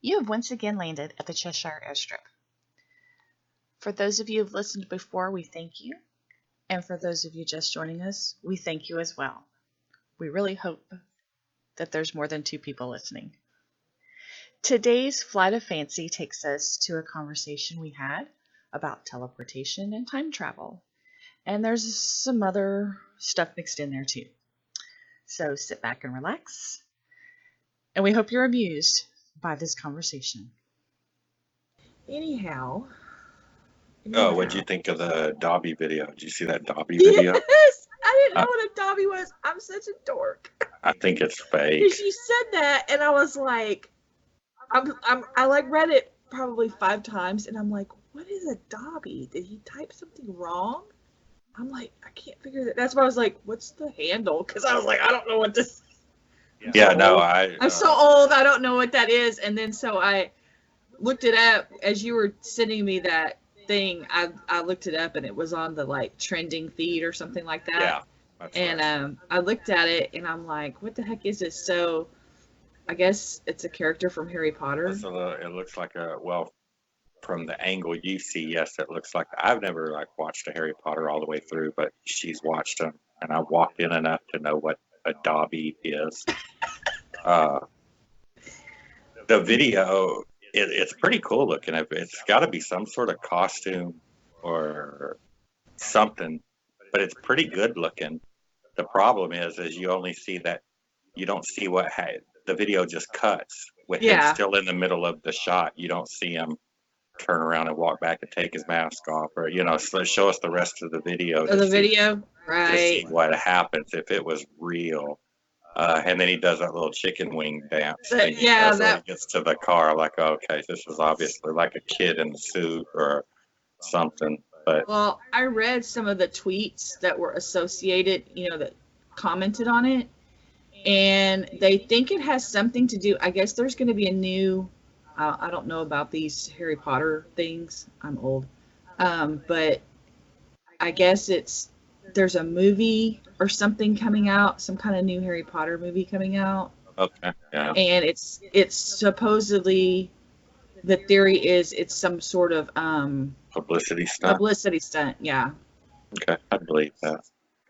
You have once again landed at the Cheshire Airstrip. For those of you who have listened before, we thank you. And for those of you just joining us, we thank you as well. We really hope that there's more than 2 people listening. Today's Flight of Fancy takes us to a conversation we had about teleportation and time travel. And there's some other stuff mixed in there too. So sit back and relax. And we hope you're amused by this conversation. Anyhow. Oh, what'd you think of the Dobby video? Did you see that Dobby video? Yes! I didn't know what a Dobby was. I'm such a dork. I think it's fake. Because you said that, and I was like, I like read it probably 5 times, and I'm like, what is a Dobby? Did he type something wrong? I'm like, I can't figure that. That's why I was like, what's the handle? Because I was like, I don't know what this. Yeah, no, I'm so old. I don't know what that is. And then so I looked it up as you were sending me that thing. I looked it up, and it was on the like trending feed or something like that. Yeah. That's And right. I looked at it, and I'm like, what the heck is this? So I guess it's a character from Harry Potter. It looks like from the angle you see, yes, it looks like. I've never watched a Harry Potter all the way through, but she's watched them, and I walked in enough to know what a Dobby is. The video, it's pretty cool looking. It's got to be some sort of costume or something, but it's pretty good looking. The problem is you only see that. You don't see the video just cuts with him still in the middle of the shot. You don't see him turn around and walk back and take his mask off, or show us the rest of the video. Right? To see what happens if it was real. And then he does that little chicken wing dance. When he gets to the car. I'm like, okay, this is obviously like a kid in a suit or something. But well, I read some of the tweets that were associated, that commented on it, and they think it has something to do. I guess there's going to be a new. I don't know about these Harry Potter things. I'm old, but I guess there's a movie or something coming out, some kind of new Harry Potter movie coming out. Okay, yeah. And it's supposedly, the theory is it's some sort of publicity stunt. Yeah. Okay, I believe that.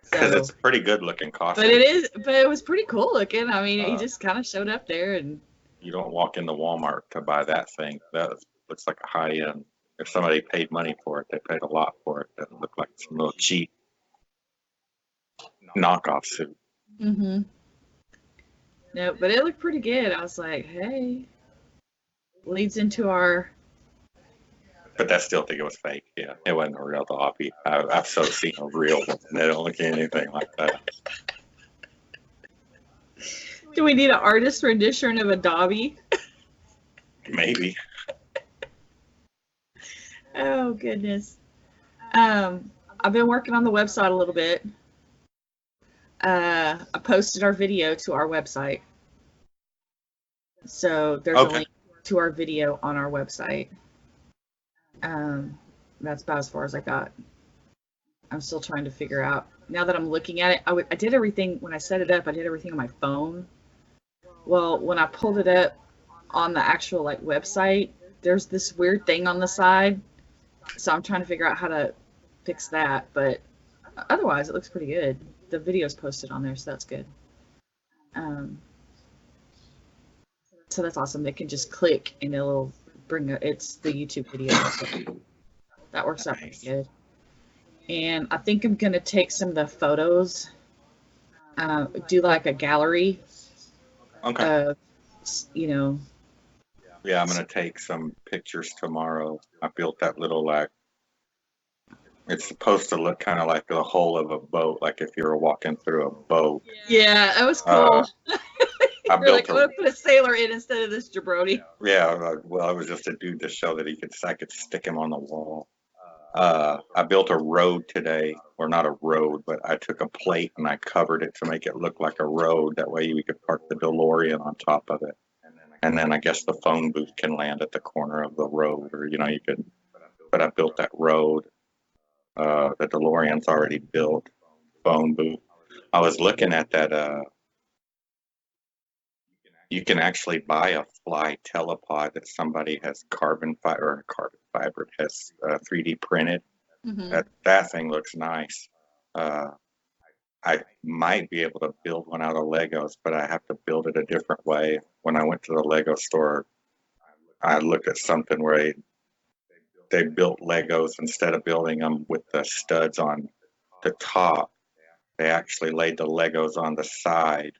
Because it's a pretty good looking costume. But it was pretty cool looking. I mean, he just kind of showed up there, and you don't walk into Walmart to buy that thing. That looks like a high end. If somebody paid money for it, they paid a lot for it. It doesn't look like some little cheap knockoff suit. Mm-hmm. No, but it looked pretty good. I was like, hey, leads into our. But I still think it was fake. Yeah, it wasn't a real Dobby. I've so seen a real one. They don't look anything like that. Do we need an artist rendition of a Dobby? Maybe. Oh, goodness. I've been working on the website a little bit. I posted our video to our website. So there's a link to our video on our website. That's about as far as I got. I'm still trying to figure out. Now that I'm looking at it, I did everything, when I set it up, I did everything on my phone. Well, when I pulled it up on the actual website, there's this weird thing on the side. So I'm trying to figure out how to fix that. But otherwise, it looks pretty good. The video's posted on there, so that's good. So that's awesome. They can just click and it'll it's the YouTube video. So that works out pretty good. And I think I'm going to take some of the photos, do like a gallery. Okay. Yeah, I'm going to take some pictures tomorrow. I built that little, it's supposed to look kind of like the hull of a boat, like if you were walking through a boat. Yeah, that was cool. I'm going to put a sailor in instead of this jabroni. Yeah, well, it was just a dude to show that I could stick him on the wall. I built a road today, or not a road, but I took a plate and I covered it to make it look like a road. That way we could park the DeLorean on top of it. And then I guess the phone booth can land at the corner of the road, or, you could, but I built that road. The DeLorean's already built. Phone booth. I was looking at that, You can actually buy a fly telepod that somebody has carbon fiber has 3D printed. Mm-hmm. That thing looks nice. I might be able to build one out of Legos, but I have to build it a different way. When I went to the Lego store, I looked at something where they built Legos instead of building them with the studs on the top. They actually laid the Legos on the side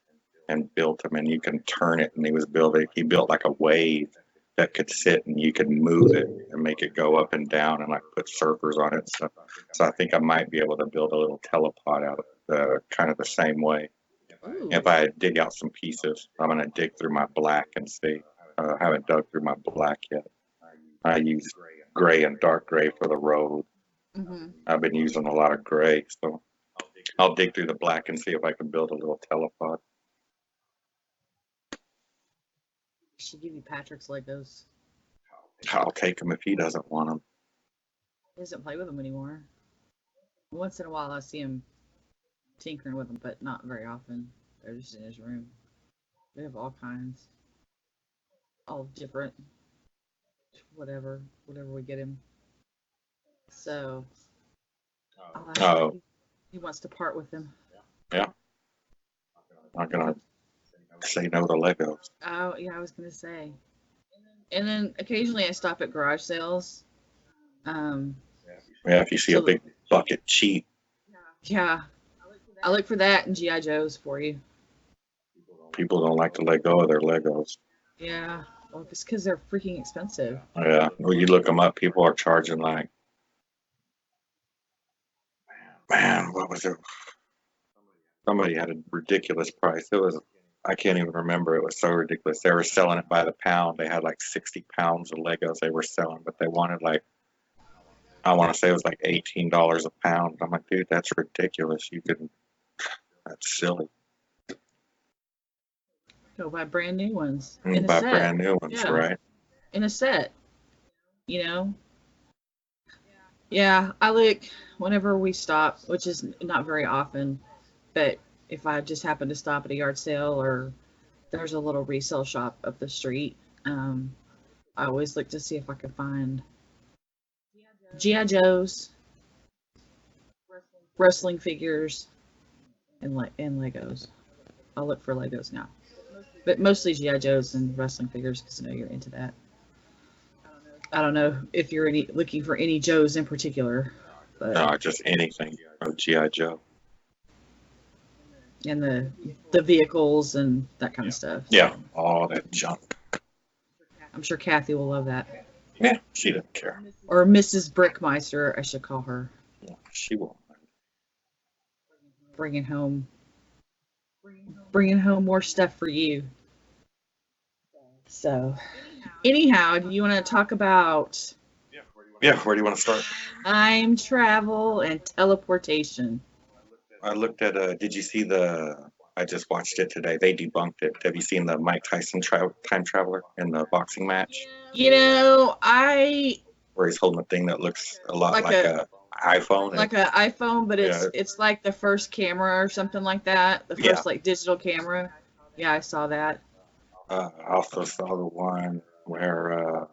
and built them, and you can turn it. And he built like a wave that could sit, and you could move it and make it go up and down, and like put surfers on it and stuff. So I think I might be able to build a little telepod out of kind of the same way. Ooh. If I dig out some pieces, I'm gonna dig through my black and see. I haven't dug through my black yet. I use gray and dark gray for the road. Mm-hmm. I've been using a lot of gray, so I'll dig through the black and see if I can build a little telepod. Should give you Patrick's Legos. I'll take him if he doesn't want them. He doesn't play with them anymore. Once in a while, I see him tinkering with them, but not very often. They're just in his room. We have all kinds, all different, whatever we get him. So, he wants to part with them. Yeah. I'm not gonna say no to Legos. Oh yeah, I was gonna say. And then occasionally I stop at garage sales. Yeah, if you see a big bucket cheap. Yeah, I look for that and GI Joes for you. People don't like to let go of their Legos. Yeah, well, it's because they're freaking expensive. Yeah, when you look them up, people are charging like, man, what was it? Somebody had a ridiculous price. I can't even remember. It was so ridiculous. They were selling it by the pound. They had like 60 pounds of Legos they were selling, but they wanted like, I want to say it was like $18 a pound. I'm like, dude, that's ridiculous. That's silly. Go buy brand new ones. Buy brand new ones, yeah. Right? In a set, you know. Yeah, I look whenever we stop, which is not very often, but if I just happen to stop at a yard sale or there's a little resale shop up the street, I always look to see if I can find GI Joes, wrestling figures, and Legos. I'll look for Legos now, but mostly GI Joes and wrestling figures because I know you're into that. I don't know if you're looking for any Joes in particular, but No, just anything from GI Joe. And the vehicles and that kind of stuff. Yeah, all that junk. I'm sure Kathy will love that. Yeah, she doesn't care. Or Mrs. Brickmeister, I should call her. Yeah, she won't. Bringing home more stuff for you. So, anyhow, do you want to talk about? Yeah, where do you want to start? Time travel and teleportation. I looked at did you see I just watched it today. They debunked it. Have you seen the Mike Tyson time traveler in the boxing match? You know, where he's holding a thing that looks a lot like a iPhone. Like an iPhone, but it's like the first camera or something like that. The first like digital camera. Yeah, I saw that. I also saw the one where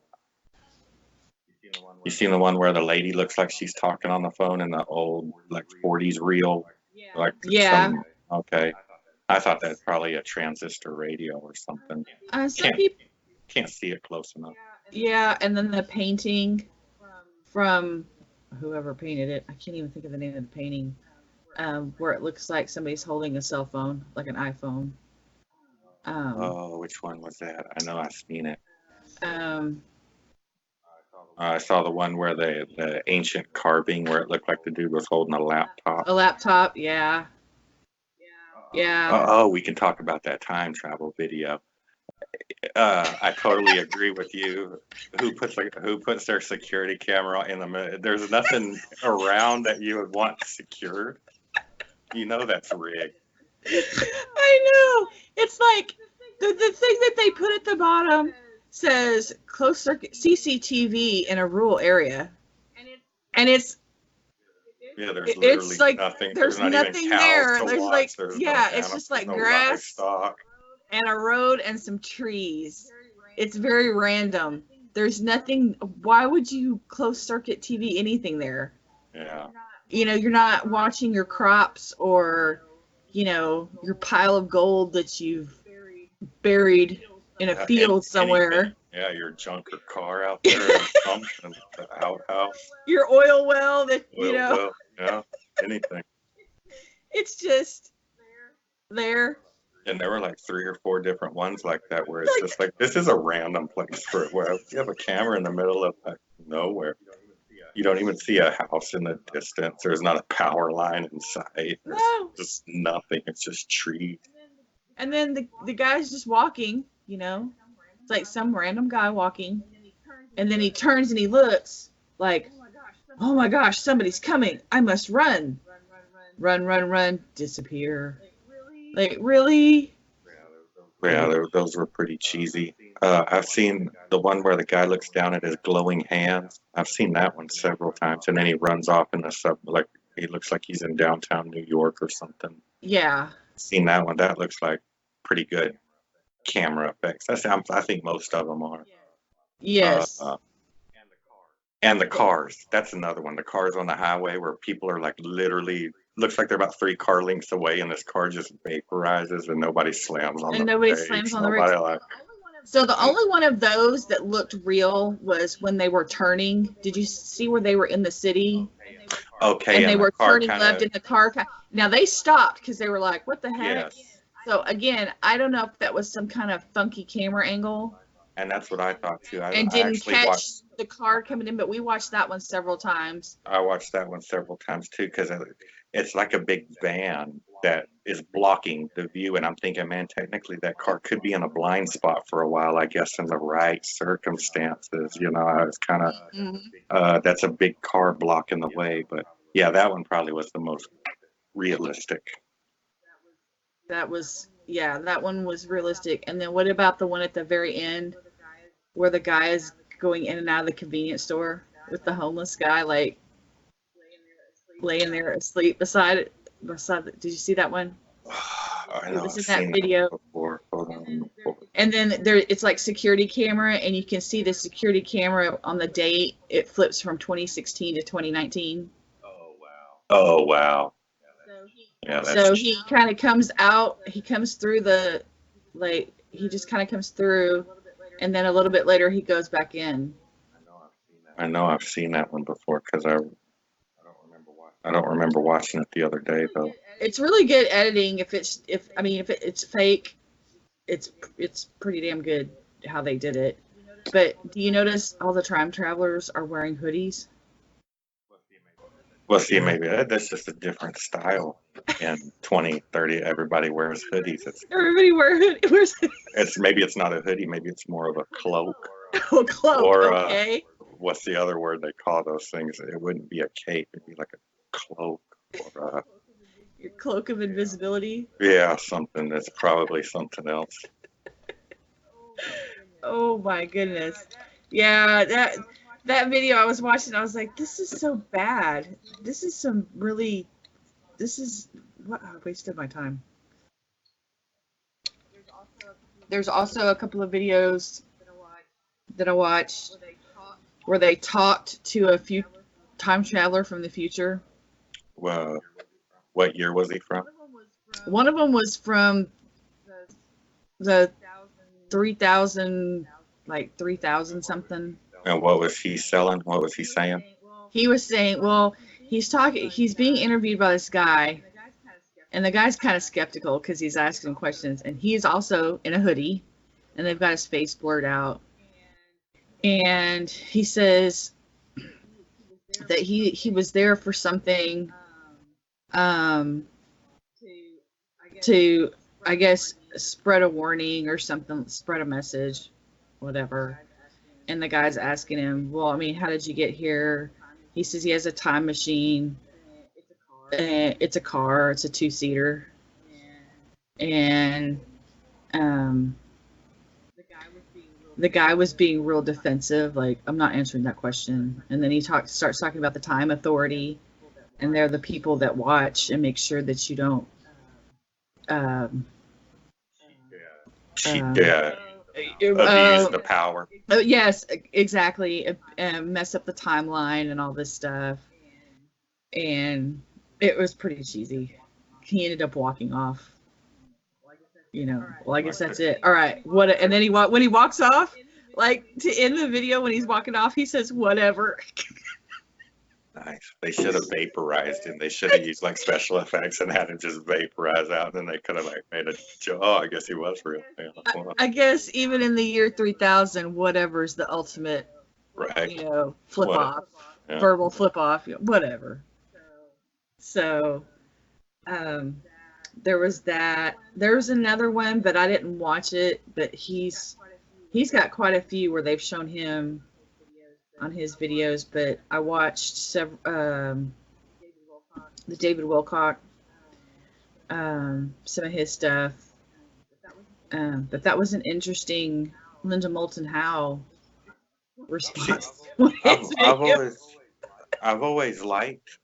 you seen the one where the lady looks like she's talking on the phone in the old like 40s reel. Like okay. I thought that's probably a transistor radio or something. Some people can't see it close enough. Yeah, and then the painting from whoever painted it. I can't even think of the name of the painting. Where it looks like somebody's holding a cell phone, like an iPhone. Which one was that? I know I've seen it. I saw the one where the ancient carving where it looked like the dude was holding a laptop. A laptop, yeah. Yeah. Oh, we can talk about that time travel video. I totally agree with you. Who puts their security camera in the middle? There's nothing around that you would want secured. You know that's rigged. I know. It's like the thing that they put at the bottom says closed circuit CCTV in a rural area, and it's there's literally like nothing. There's not nothing even there. There's watch. like it's just like grass. Livestock. and a road and some trees. It's very random. There's nothing. Why would you close circuit TV anything there? Yeah. You know, you're not watching your crops or, you know, your pile of gold that you've buried in a field somewhere. Anything. Yeah, your junker car out there or something, the outhouse. Your oil well that, you know. Well, yeah, anything. It's just there. And there were like 3 or 4 different ones like that where it's just like, this is a random place for it, where you have a camera in the middle of like nowhere. You don't even see a house in the distance. There's not a power line in sight. There's just nothing. It's just trees. And then the guy's just walking, you know. It's like some random guy walking. And then he turns and he looks like, oh my gosh, somebody's coming. I must run. Run, disappear. Like, really? Yeah, those were pretty cheesy. I've seen the one where the guy looks down at his glowing hands. I've seen that one several times. And then he runs off in the like he looks like he's in downtown New York or something. Yeah. Seen that one. That looks like pretty good camera effects. I think most of them are. Yes. And the cars. That's another one. The cars on the highway where people are like literally, looks like they're about 3 car lengths away and this car just vaporizes and nobody slams on the brakes. So the only one of those that looked real was when they were turning. Did you see where they were in the city? Okay. And they were turning left in the car. Now they stopped because they were like, what the heck? Yes. So again, I don't know if that was some kind of funky camera angle. And that's what I thought too. And didn't catch the car coming in, but we watched that one several times. I watched that one several times too because it's like a big van that is blocking the view. And I'm thinking, man, technically that car could be in a blind spot for a while, I guess, in the right circumstances. You know, I was kind of, that's a big car blocking the way. But yeah, that one probably was the most realistic. That one was realistic. And then what about the one at the very end where the guy is going in and out of the convenience store with the homeless guy, like laying there asleep beside it? Did you see that one? I know, it was in that video. Before. And then it's like security camera, and you can see the security camera on the date. It flips from 2016 to 2019. Oh wow. Yeah, so he kind of comes out. He comes through he just kind of comes through, and then a little bit later he goes back in. I know I've seen that one before because I don't remember watching it the other day though. It's really good editing. If it's fake, it's pretty damn good how they did it. But do you notice all the time travelers are wearing hoodies? Well, see, maybe that's just a different style. In 2030, everybody wears hoodies. Everybody wears hoodies. Maybe it's not a hoodie. Maybe it's more of a cloak. Oh, cloak. Or okay. What's the other word they call those things? It wouldn't be a cape. It'd be like a cloak or your cloak of invisibility. Yeah, something. That's probably something else. Oh my goodness. Yeah, that video I was watching, I was like, this is so bad. This is what I wasted my time. There's also a couple of videos that I watched where they talked to a few time traveler from the future. Well, what year was he from? One of them was from the 3000 something. And what was he selling? What was he saying? He was saying, well, he's being interviewed by this guy, and the guy's kind of skeptical because he's asking questions, and he's also in a hoodie, and they've got his face blurred out. And he says that he was there for something, to, I guess, spread a warning or something, spread a message, whatever. And the guy's asking him, well, I mean, how did you get here? He says he has a time machine. It's a car. It's a 2-seater. And the guy was being real defensive, like, I'm not answering that question. And then he starts talking about the time authority, and they're the people that watch and make sure that you don't She Um, abused the power. yes, exactly. Mess up the timeline and all this stuff, and it was pretty cheesy. He ended up walking off. Well, I guess that's it. All right, what? And then when he walks off, like to end the video, when he's walking off, he says whatever. Nice. They should have vaporized him. They should have used like special effects and had him just vaporize out. And then they could have like made a joke. Oh, I guess he was real. Yeah, well, I guess even in the year 3000, whatever's the ultimate, right. flip What- off, yeah. verbal flip off, whatever. So, there was that. There was another one, but I didn't watch it. But he's got quite a few where they've shown him on his videos. But I watched several, the David Wilcock, some of his stuff. But that was an interesting Linda Moulton Howe response. I've always liked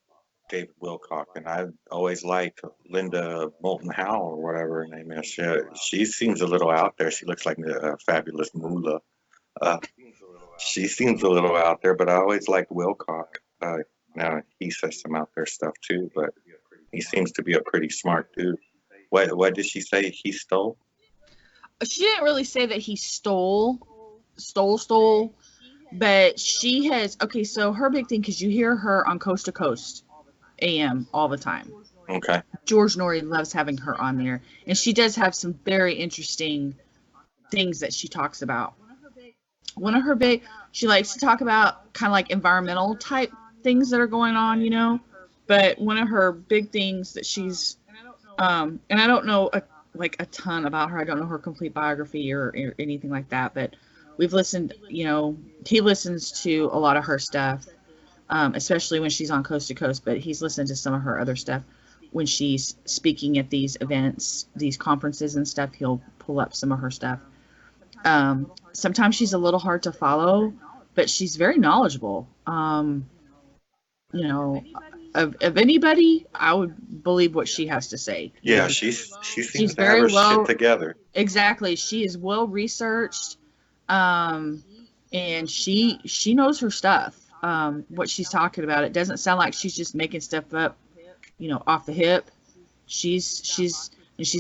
David Wilcock, and I've always liked Linda Moulton Howe or whatever her name is. She seems a little out there. She looks like a fabulous moolah. She seems a little out there, but I always liked Wilcock. Now he says some out there stuff too, but he seems to be a pretty smart dude. What did she say he stole? She didn't really say that he stole, but she has. Okay, so her big thing, because you hear her on Coast to Coast AM all the time. Okay. George Norrie loves having her on there, and she does have some very interesting things that she talks about. One of her she likes to talk about kind of like environmental type things that are going on, but one of her big things that she's, and I don't know a ton about her. I don't know her complete biography or anything like that, but we've listened, he listens to a lot of her stuff, especially when she's on Coast to Coast, but he's listened to some of her other stuff when she's speaking at these events, these conferences and stuff. He'll pull up some of her stuff. Sometimes she's a little hard to follow, but she's very knowledgeable. Of anybody, I would believe what she has to say. Yeah, she seems She's to have her very well shit together. Exactly. She is well researched, and she knows her stuff. What she's talking about. It doesn't sound like she's just making stuff up, off the hip. She's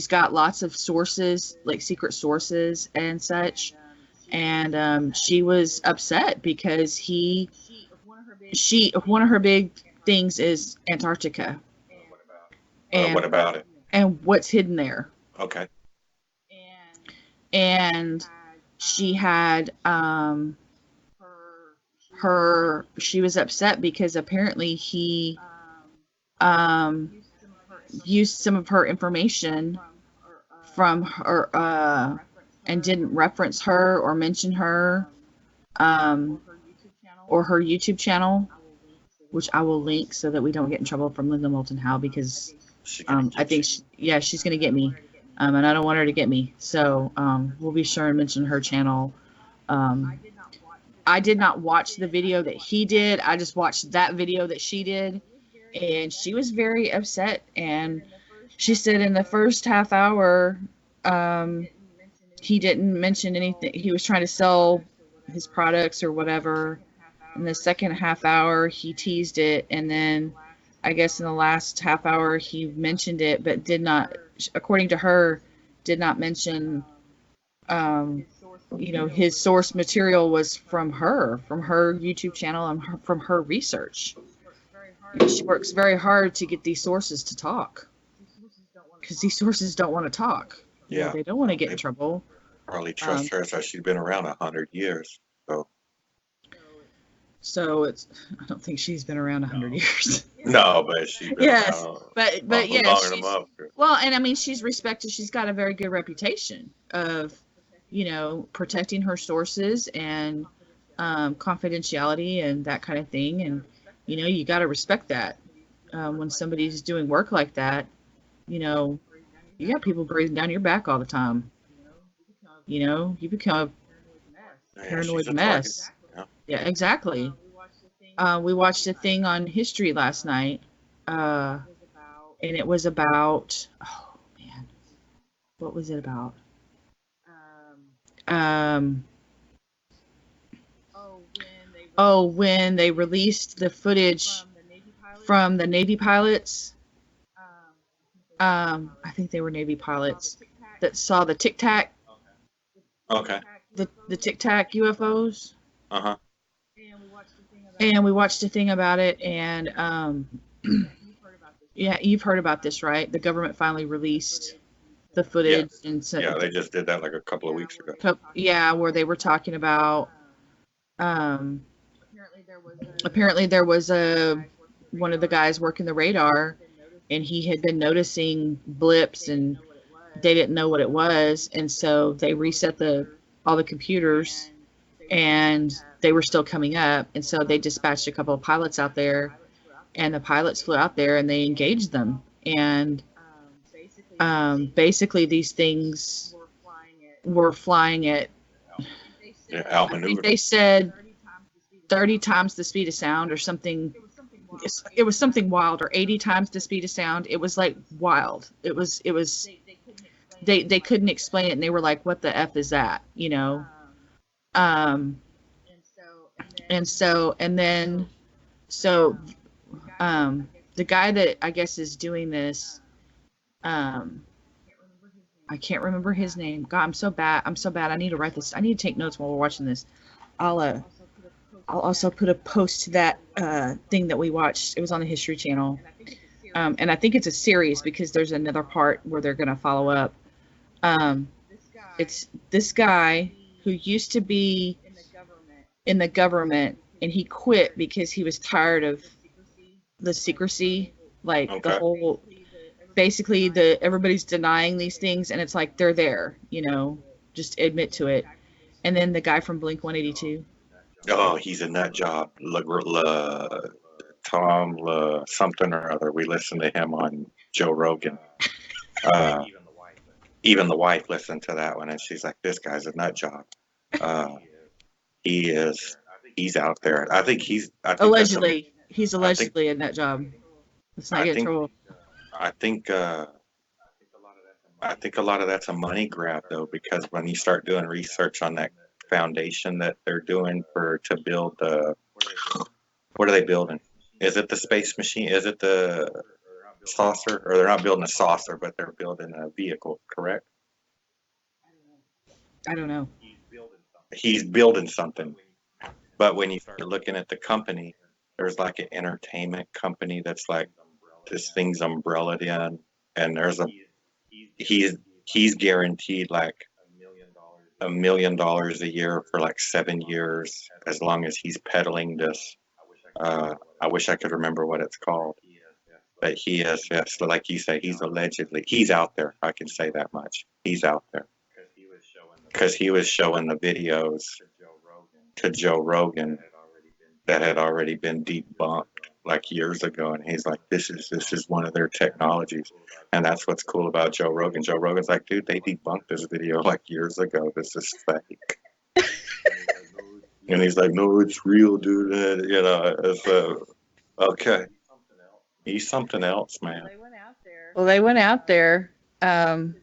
got lots of sources, like secret sources and such. And she was upset because one of her big things is Antarctica. And what about it? And what's hidden there. Okay. And she had she was upset because apparently he used some of her information from her and didn't reference her or mention her or her YouTube channel, which I will link so that we don't get in trouble from Linda Moulton Howe, because I think she's gonna get me, and I don't want her to get me, so we'll be sure and mention her channel. I did not watch the video that he did. I just watched that video that she did, and she was very upset. And she said in the first half hour, he didn't mention anything. He was trying to sell his products or whatever. In the second half hour, he teased it, and then I guess in the last half hour he mentioned it, but did not, according to her, did not mention. His source material was from her YouTube channel and from her research. And she works very hard to get these sources to talk, because these sources don't want to talk. Yeah. They don't want to get in trouble. Probably trust her, so she's been around 100 years. So I don't think she's been around 100 years. No, but she's been around. But yes, well, and I mean, she's respected. She's got a very good reputation of, protecting her sources and confidentiality and that kind of thing. And, you got to respect that. When somebody's doing work like that, you got people breathing down your back all the time. You become a paranoid mess. Yeah, exactly. We watched a thing on History last night, and it was about, oh man, what was it about? um, when they released the footage from the Navy pilots, I think they were Navy pilots that saw the Tic Tac, Okay. the Tic Tac UFOs, Uh-huh. and we watched a thing about it, and yeah, you've heard about this, right? The government finally released the footage, and so Yeah, they just did that like a couple of weeks ago. yeah, where they were talking about apparently there was a one of the guys working the radar, and he had been noticing blips, and they didn't know what it was, and so they reset all the computers, and they were still coming up, and so they dispatched a couple of pilots out there, and the pilots flew out there and they engaged them, and basically these things were flying at, I think they said 30 times the speed of sound or something. It was something wild, or 80 times the speed of sound. It was like wild. It was they couldn't explain it, and they were like, what the F is that, you know? The guy that I guess is doing this, I can't remember his name. God, I'm so bad. I need to write this. I need to take notes while we're watching this. I'll also put a post to that thing that we watched. It was on the History Channel. And I think it's a series because there's another part where they're going to follow up. It's this guy who used to be in the government, and he quit because he was tired of the secrecy, like the whole, basically everybody's denying these things, and it's like, they're there, you know, just admit to it. And then the guy from Blink 182. Oh, he's a nut job. Tom something or other. We listened to him on Joe Rogan. Even the wife listened to that one, and she's like, "This guy's a nut job." He's out there. I think he's allegedly a nut job. Let's not get in trouble. I think a lot of that's a money grab, though, because when you start doing research on that foundation that they're doing to build what are they building? Is it the space machine? Is it the saucer? Or they're not building a saucer, but they're building a vehicle, correct? I don't know. He's building something. But when you start looking at the company, there's like an entertainment company that's like this thing's umbrellaed in, and he's guaranteed like $1 million a year for like 7 years as long as he's peddling this. I wish I could remember what it's called, but he is, yes, like you say, he's out there. I can say that much. He's out there because he was showing the videos to Joe Rogan that had already been debunked like years ago, and he's like, this is one of their technologies. And that's what's cool about Joe Rogan. Joe Rogan's like, dude, they debunked this video like years ago. This is fake. And he's like, no, it's real, dude. You know, it's okay. He's something else, man. Well, they went out there and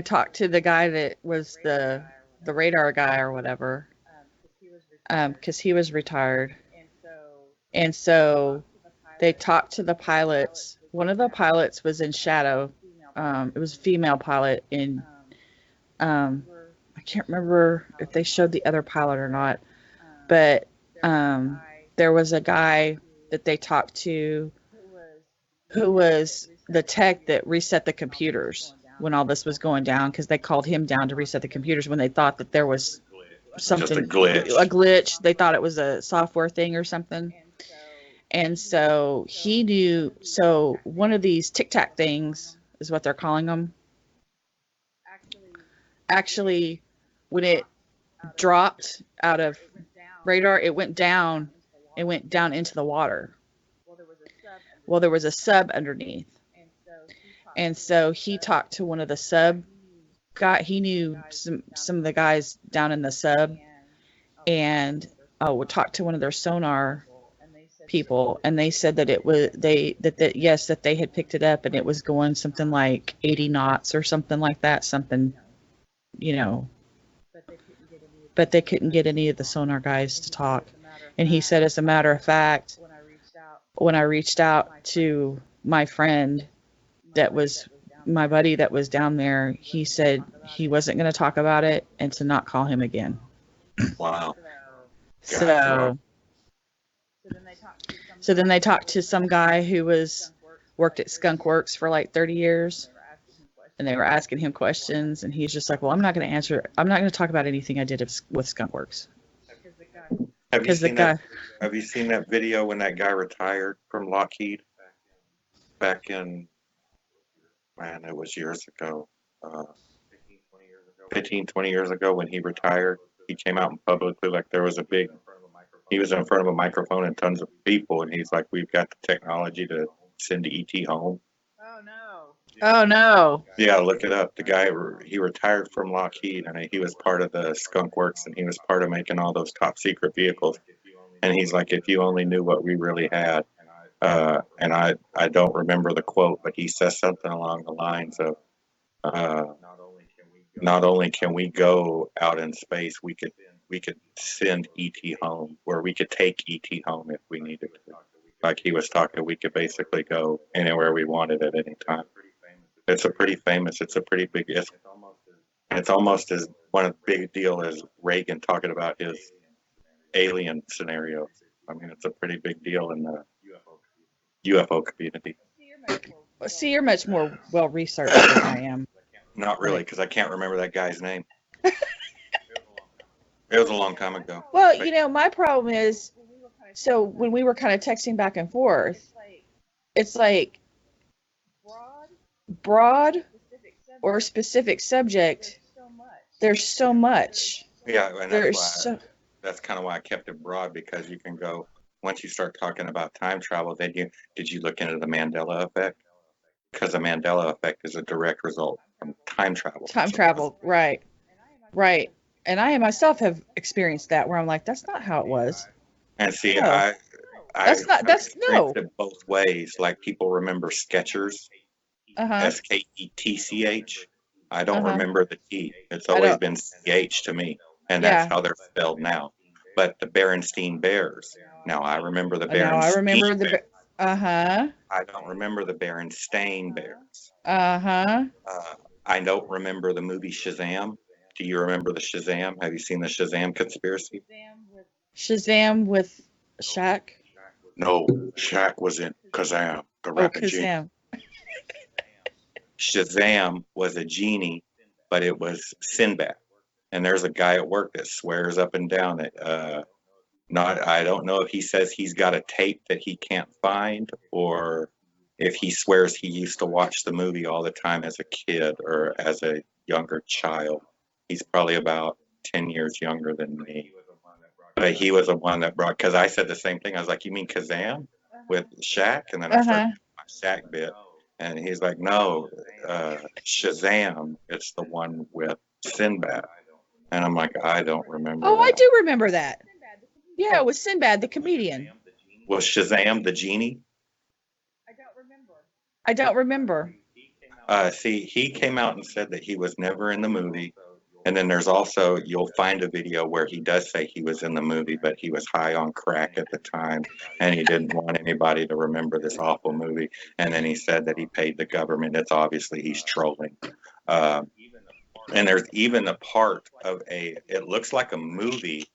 talked to the guy that was the radar guy or whatever, because he was retired. And so they talked to the pilots. One of the pilots was in shadow. It was a female pilot, and I can't remember if they showed the other pilot or not. But there was a guy that they talked to who was the tech that reset the computers when all this was going down, because they called him down to reset the computers when they thought that there was something, just a glitch. They thought it was a software thing or something. And so he knew. So one of these Tic Tac things is what they're calling them. Actually, when it dropped out of radar, it went down into the water. Well, there was a sub underneath. And so he talked to one of the sub guy. He knew some of the guys down in the sub, and would talk to one of their sonar people, and they said that it was that they had picked it up, and it was going something like 80 knots or something like that, something, you know. but they couldn't get any of the sonar guys to talk. And he said, as a matter of fact, when I reached out to my friend that was my buddy that was down there, he said he wasn't going to talk about it and to not call him again. Wow. So then they talked to some guy who worked at Skunk Works for like 30 years, and they were asking him questions, and he's just like, well, I'm not going to talk about anything I did with Skunk Works. Have you seen that video when that guy retired from Lockheed back in, man, it was years ago, 15, 20 years ago when he retired? He came out publicly like there was he was in front of a microphone and tons of people, and he's like, we've got the technology to send ET home. Oh no. Yeah, look it up. The guy, he retired from Lockheed, and he was part of the Skunk Works, and he was part of making all those top secret vehicles. And he's like, if you only knew what we really had. And I don't remember the quote, but he says something along the lines of, not only can we go out in space, we could send ET home, where we could take ET home if we needed to. Like he was talking, we could basically go anywhere we wanted at any time. It's a pretty big, it's almost as one of the big deal as Reagan talking about his alien scenario. I mean, it's a pretty big deal in the UFO community. See, you're much more well researched than I am. Not really, because I can't remember that guy's name. It was a long time ago. Well, my problem is, so when we were kind of texting back and forth, it's like broad or specific subject. There's so much. Yeah, and that's kind of why I kept it broad, because you can go, once you start talking about time travel, then did you look into the Mandela effect? Because the Mandela effect is a direct result from time travel. Time travel, right. And I myself have experienced that, where I'm like, that's not how it was. And see, No. I That's no. it both ways. Like people remember Skechers, Sketch. I don't remember the T. It's always been CH to me, and that's how they're spelled now. But the Berenstein Bears. Now I remember the Berenstein. I remember the. I don't remember the Berenstain Bears. I don't remember the movie Shazam. Do you remember the Shazam? Have you seen the Shazam conspiracy? Shazam with Shaq? No, Shaq was in Kazam, the rapid genie. Kazam. Shazam was a genie, but it was Sinbad. And there's a guy at work that swears up and down that I don't know if he says he's got a tape that he can't find, or if he swears he used to watch the movie all the time as a kid or as a younger child. He's probably about 10 years younger than me. But he was the one that brought, because I said the same thing. I was like, you mean Kazam with Shaq? And then I started my Shaq bit. And he's like, no, Shazam, it's the one with Sinbad. And I'm like, I don't remember that. I do remember that. Yeah, it was Sinbad, the comedian. Was Shazam the genie? I don't remember. See, he came out and said that he was never in the movie. And then there's also, you'll find a video where he does say he was in the movie, but he was high on crack at the time, and he didn't want anybody to remember this awful movie. And then he said that he paid the government. It's obviously he's trolling. And there's even a part of it looks like a movie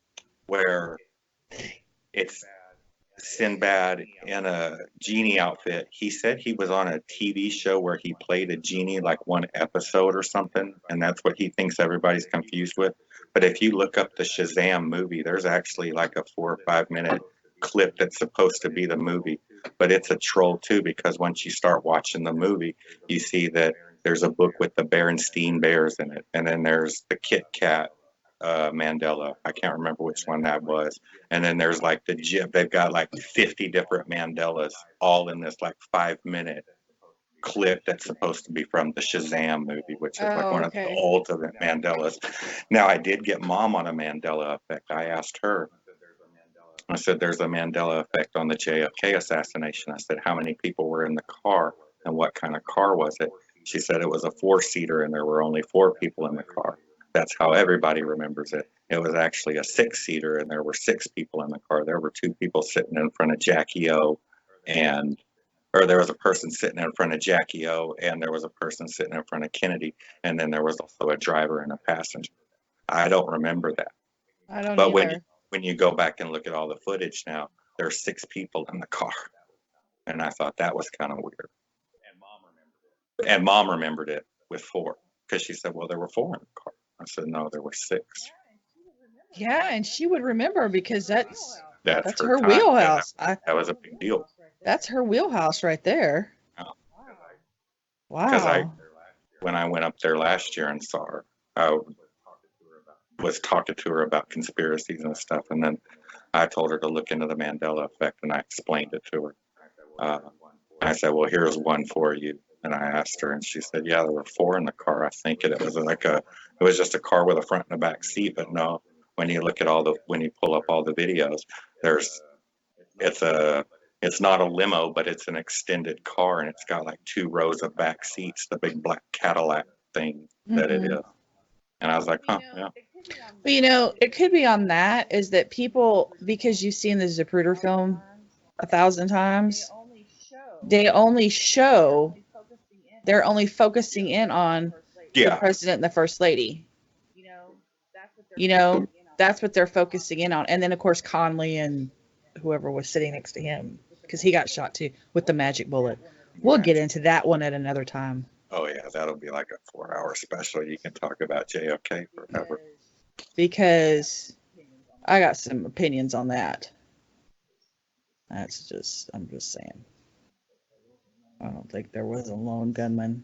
where it's Sinbad in a genie outfit. He said he was on a TV show where he played a genie like one episode or something, and that's what he thinks everybody's confused with. But if you look up the Shazam movie, there's actually like a 4 or 5 minute clip that's supposed to be the movie, but it's a troll too, because once you start watching the movie, you see that there's a book with the Berenstein Bears in it, and then there's the Kit Kat Mandela. I can't remember which one that was. And then there's like they've got like 50 different Mandelas all in this like 5 minute clip that's supposed to be from the Shazam movie, which is like one of the ultimate Mandelas. Now, I did get Mom on a Mandela effect. I asked her, I said, there's a Mandela effect on the JFK assassination. I said, how many people were in the car and what kind of car was it? She said it was a 4-seater and there were only 4 people in the car. That's how everybody remembers it. It was actually a 6-seater, and there were 6 people in the car. There were 2 people sitting in front of Jackie O, and or there was a person sitting in front of Jackie O, and there was a person sitting in front of Kennedy, and then there was also a driver and a passenger. I don't remember that. I don't But either. when you go back and look at all the footage now, there are 6 people in the car, and I thought that was kind of weird. And Mom remembered it with 4 because she said, "Well, there were 4 in the car." I said, "No, there were 6." Yeah, and she would remember because that's That's her time. wheelhouse. That was a big deal. That's her wheelhouse right there. Because Wow. when I went up there last year and saw her, I was talking to her about conspiracies and stuff, and then I told her to look into the Mandela effect, and I explained it to her. I said, "Well, here's one for you." And I asked her, and she said, "Yeah, there were 4 in the car, I think." And it was just a car with a front and a back seat. But no, when you look at when you pull up all the videos, it's not a limo, but it's an extended car, and it's got like 2 rows of back seats, the big black Cadillac thing that it is. And I was like, huh, yeah. But it could be on that is that people, because you've seen the Zapruder film 1,000 times, they're only focusing in on the president and the first lady. That's what they're focusing in on. And then, of course, Conley and whoever was sitting next to him, because he got shot too with the magic bullet. We'll get into that one at another time. Oh, yeah, that'll be like a 4-hour special. You can talk about JFK forever. Because I got some opinions on that. I'm just saying. I don't think there was a lone gunman.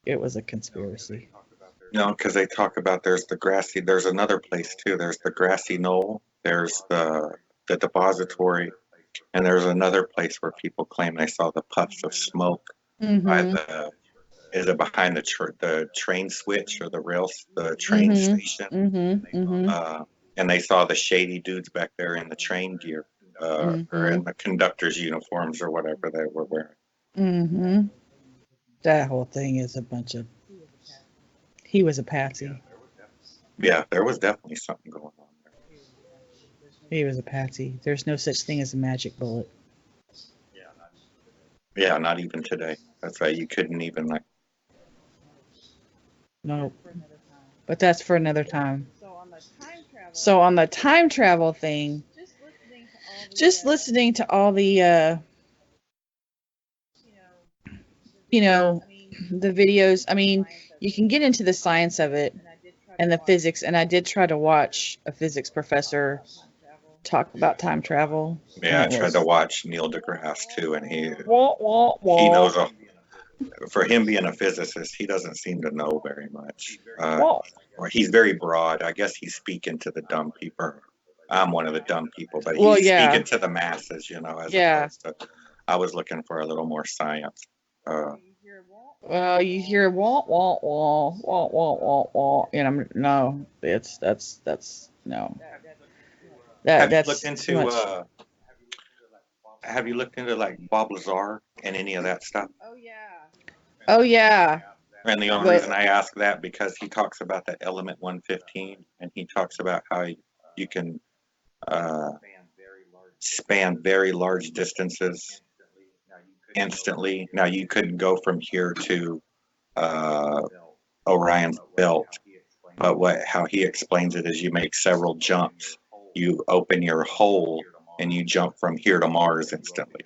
It was a conspiracy. No, because they talk about there's another place too. There's the grassy knoll. There's the depository, and there's another place where people claim they saw the puffs of smoke by is it behind the train switch or the train station? And they saw the shady dudes back there in the train gear or in the conductor's uniforms or whatever they were wearing. That whole thing is a bunch of. He was a patsy. Yeah, there was definitely something going on there. He was a patsy. There's no such thing as a magic bullet. Yeah, not even today. That's right. You couldn't even Nope. But that's for another time. So on the time travel thing, just listening to all the, the videos. I mean, you can get into the science of it and the physics. And I did try to watch a physics professor talk about time travel. Yeah, I tried to watch Neil deGrasse too, and he knows for him being a physicist, he doesn't seem to know very much. Or he's very broad. I guess he's speaking to the dumb people. I'm one of the dumb people, but he's speaking to the masses, as opposed to, I was looking for a little more science. Well, you hear wah wah wah wah wah wah wah, and no. Have you looked into like Bob Lazar and any of that stuff? Oh yeah. And the only reason I ask that because he talks about the element 115, and he talks about how you can span very large distances instantly. Now you couldn't go from here to Orion's belt, but how he explains it is you make several jumps. You open your hole and you jump from here to Mars instantly,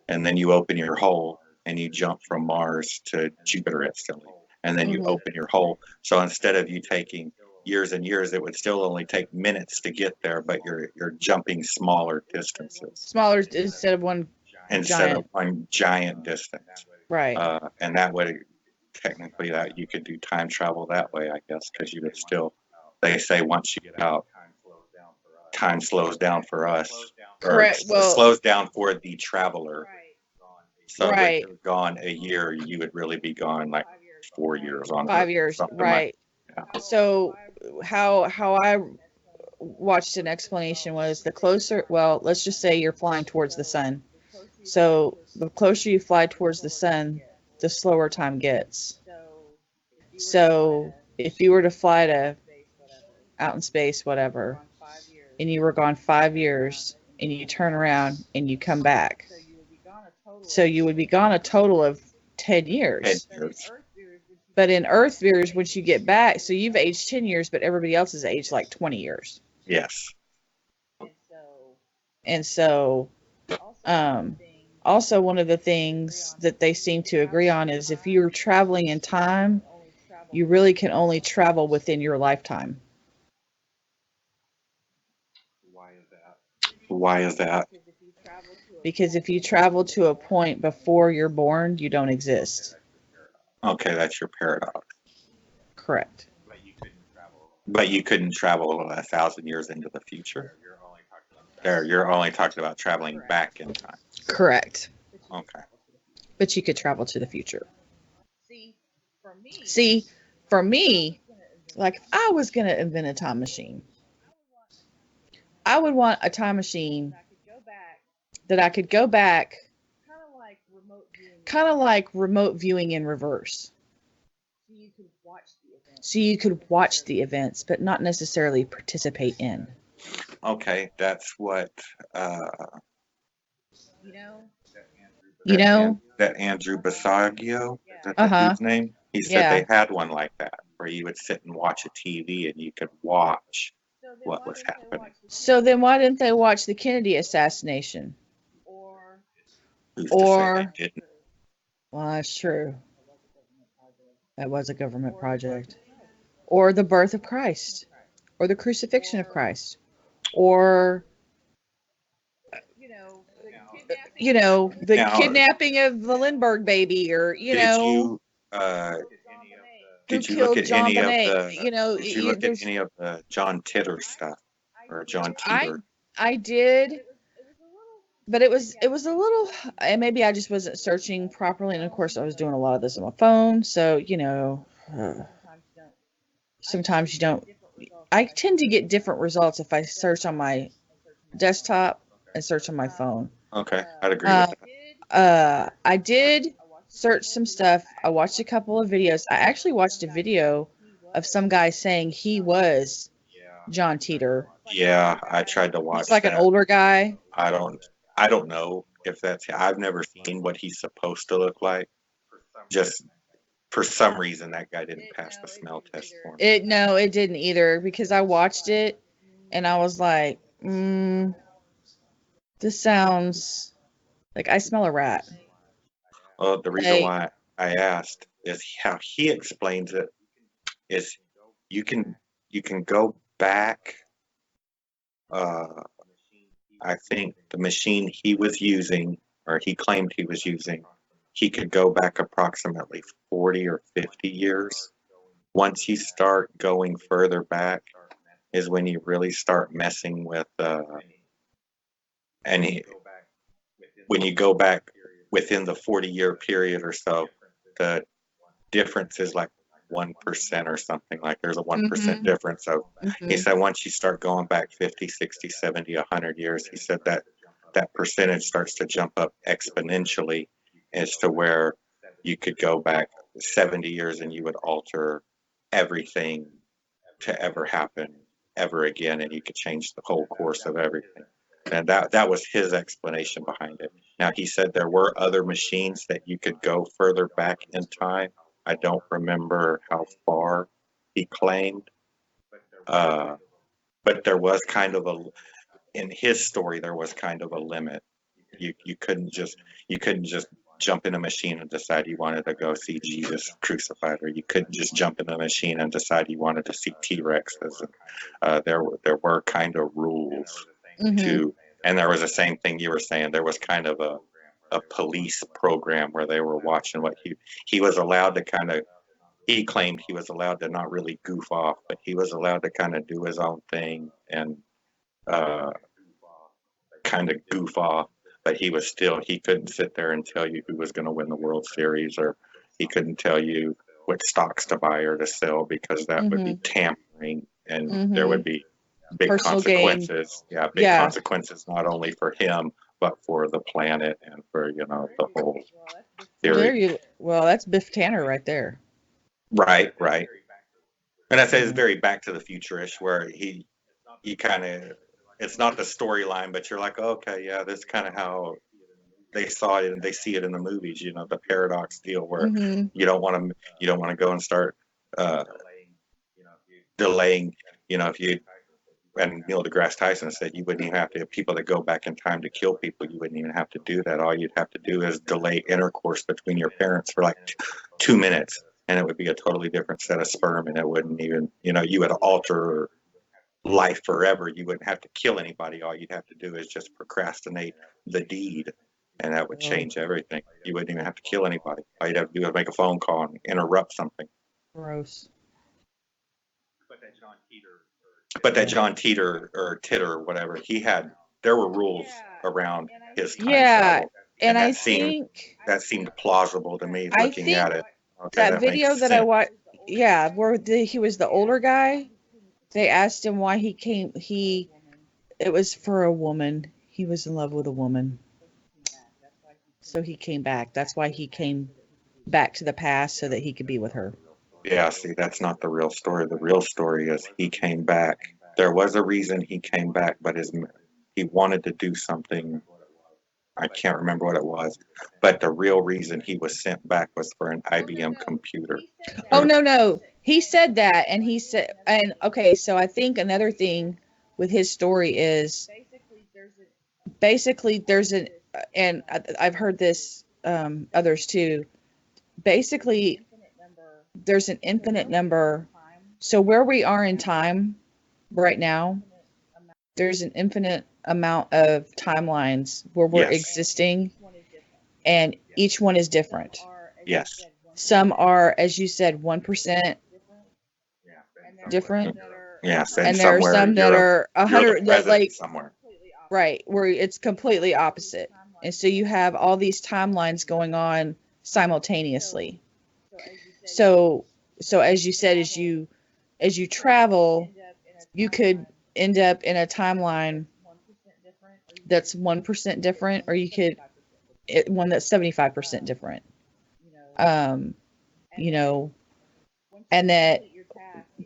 and then you open your hole and you jump from Mars to Jupiter instantly, and then you open your hole. So instead of you taking years and years, it would still only take minutes to get there, but you're jumping smaller distances. Smaller instead of one giant distance. Right. And that would technically that you could do time travel that way, I guess, because you would still. They say once you get out, time slows down for us. Correct. Or slows down for the traveler. So if you're gone a year, you would really be gone like 4 years on 5 years, right? So how I watched an explanation was the closer. Well, let's just say you're flying towards the sun. So the closer you fly towards the sun, the slower time gets. So if you were to fly to out in space, whatever, and you were gone 5 years, and you turn around and you come back, so you would be gone a total of 10 10 years. years. But in Earth viewers, once you get back, so you've aged 10 years, but everybody else has aged like 20 years. Yes. And so, also one of the things that they seem to agree on is if you're traveling in time, you really can only travel within your lifetime. Why is that? Because if you travel to a point before you're born, you don't exist. Okay, that's your paradox. Correct. But you couldn't travel 1,000 years into the future. There, you're only talking about traveling back in time. Correct. Okay. But you could travel to the future. See, for me, like if I was going to invent a time machine, I would want a time machine that I could go back, kind of like remote viewing in reverse. So you could watch the events, but not necessarily participate in. Okay, that's what You know? that Andrew Basagio, is that the Uh-huh. dude's name? He said Yeah. they had one like that, where you would sit and watch a TV and you could watch what was happening. So then why didn't they watch the Kennedy assassination? Who's to say Or, they didn't? well, that's true. That was a government project. Or the birth of Christ. Or the crucifixion of Christ. Or, the Now, kidnapping of the Lindbergh baby, or, did you uh, who did you look killed at John any of Bonet. the did you look at There's, any of the John Titor stuff or John Teeter? I did, but it was a little, and maybe I just wasn't searching properly, and of course I was doing a lot of this on my phone, so sometimes you don't. I tend to get different results if I search on my desktop and search on my phone. Okay, I'd agree with that. I did search some stuff. I watched a couple of videos. I actually watched a video of some guy saying he was John Teeter. Yeah, I tried to watch He's like that. an older guy. I don't know if that's. I've never seen what he's supposed to look like. Just for some reason, that guy didn't pass the smell test for me. No, it didn't either, because I watched it and I was like, this sounds like I smell a rat. Well, the reason why I asked is how he explains it is you can go back. I think the machine he was using, or he claimed he was using, he could go back approximately 40 or 50 years. Once you start going further back is when you really start messing with, when you go back within the 40-year period or so, the difference is like 1% or something. Like there's a 1% difference. So he said once you start going back 50, 60, 70, 100 years, he said that percentage starts to jump up exponentially as to where you could go back 70 years and you would alter everything to ever happen ever again, and you could change the whole course of everything. And that was his explanation behind it. Now, he said there were other machines that you could go further back in time. I don't remember how far he claimed, but there was kind of in his story, there was kind of a limit. You couldn't just jump in a machine and decide you wanted to go see Jesus crucified, or you couldn't just jump in a machine and decide you wanted to see T-Rexes. There were kind of rules to, and there was the same thing you were saying. There was kind of a police program where they were watching what he was allowed to kind of. He claimed he was allowed to not really goof off, but he was allowed to kind of do his own thing and kind of goof off. But he couldn't sit there and tell you who was going to win the World Series, or he couldn't tell you what stocks to buy or to sell, because that would be tampering, and there would be big Personal consequences. gain. Yeah, big consequences not only for him but for the planet and for the whole theory. Well, that's Biff Tanner right there. Right. And I say it's very Back to the Future-ish, where he kind of, it's not the storyline, but you're like, okay, yeah, this is kind of how they saw it and they see it in the movies. You know, the paradox deal where Mm-hmm. you don't want to go and start uh, delaying. You know, if you and Neil deGrasse Tyson said you wouldn't even have to, people that go back in time to kill people, you wouldn't even have to do that. All you'd have to do is delay intercourse between your parents for like 2 minutes, and it would be a totally different set of sperm, and it wouldn't even, you would alter life forever. You wouldn't have to kill anybody. All you'd have to do is just procrastinate the deed, and that would change everything. You wouldn't even have to kill anybody. All you'd have to do is make a phone call and interrupt something. Gross. But that John Teeter or Titter or whatever, there were rules around his time travel. And I think that seemed plausible to me looking at it. Okay, that video that I watched, where he was the older guy, they asked him why he came. It was for a woman. He was in love with a woman. So he came back. That's why he came back to the past, so that he could be with her. Yeah, see, that's not the real story. The real story is he came back. There was a reason he came back, but he wanted to do something. I can't remember what it was, but the real reason he was sent back was for an IBM computer. Oh, no. He said that, and okay, so I think another thing with his story is basically and I've heard this, others too, basically there's an infinite number. So where we are in time right now, there's an infinite amount of timelines where we're existing, and each one is different. Yes. Some are, as you said, 1% different. Yes, and there are some that are 100, that like somewhere. Right, where it's completely opposite. And so you have all these timelines going on simultaneously. So as you said, as you travel, you could end up in a timeline that's 1% different, or you could one that's 75% different. And that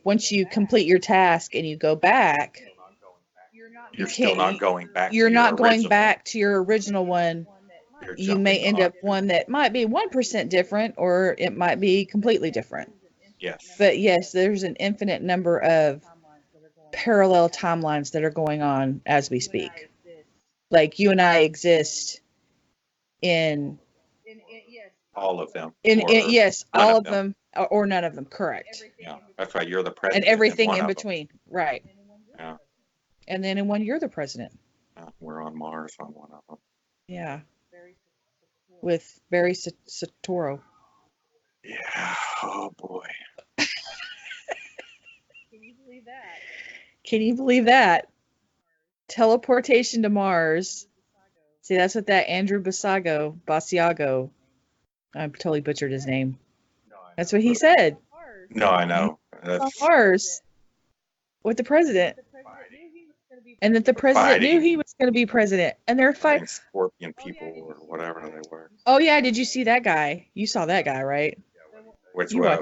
once you complete your task and you go back, you're still not going back. You're not going back to your original one. You may end up one that might be 1% different, or it might be completely different. Yes. But yes, there's an infinite number of parallel timelines that are going on as we speak. Like you and I exist in all of them. Yes, all of them, or none of them. Correct. Yeah, that's right. You're the president. And everything in between. Right. Yeah. And then in one, you're the president. We're on Mars on one of them. Yeah. With Barry Soetoro. Yeah. Oh boy. Can you believe that? Teleportation to Mars. See, that's what that Andrew Basiago. I totally butchered his name. That's what he said. No, I know. Mars with the president. And that the president knew he was going to be president. And they're fighting scorpion people or whatever they were. Oh, yeah. Did you see that guy? You saw that guy, right? Which one?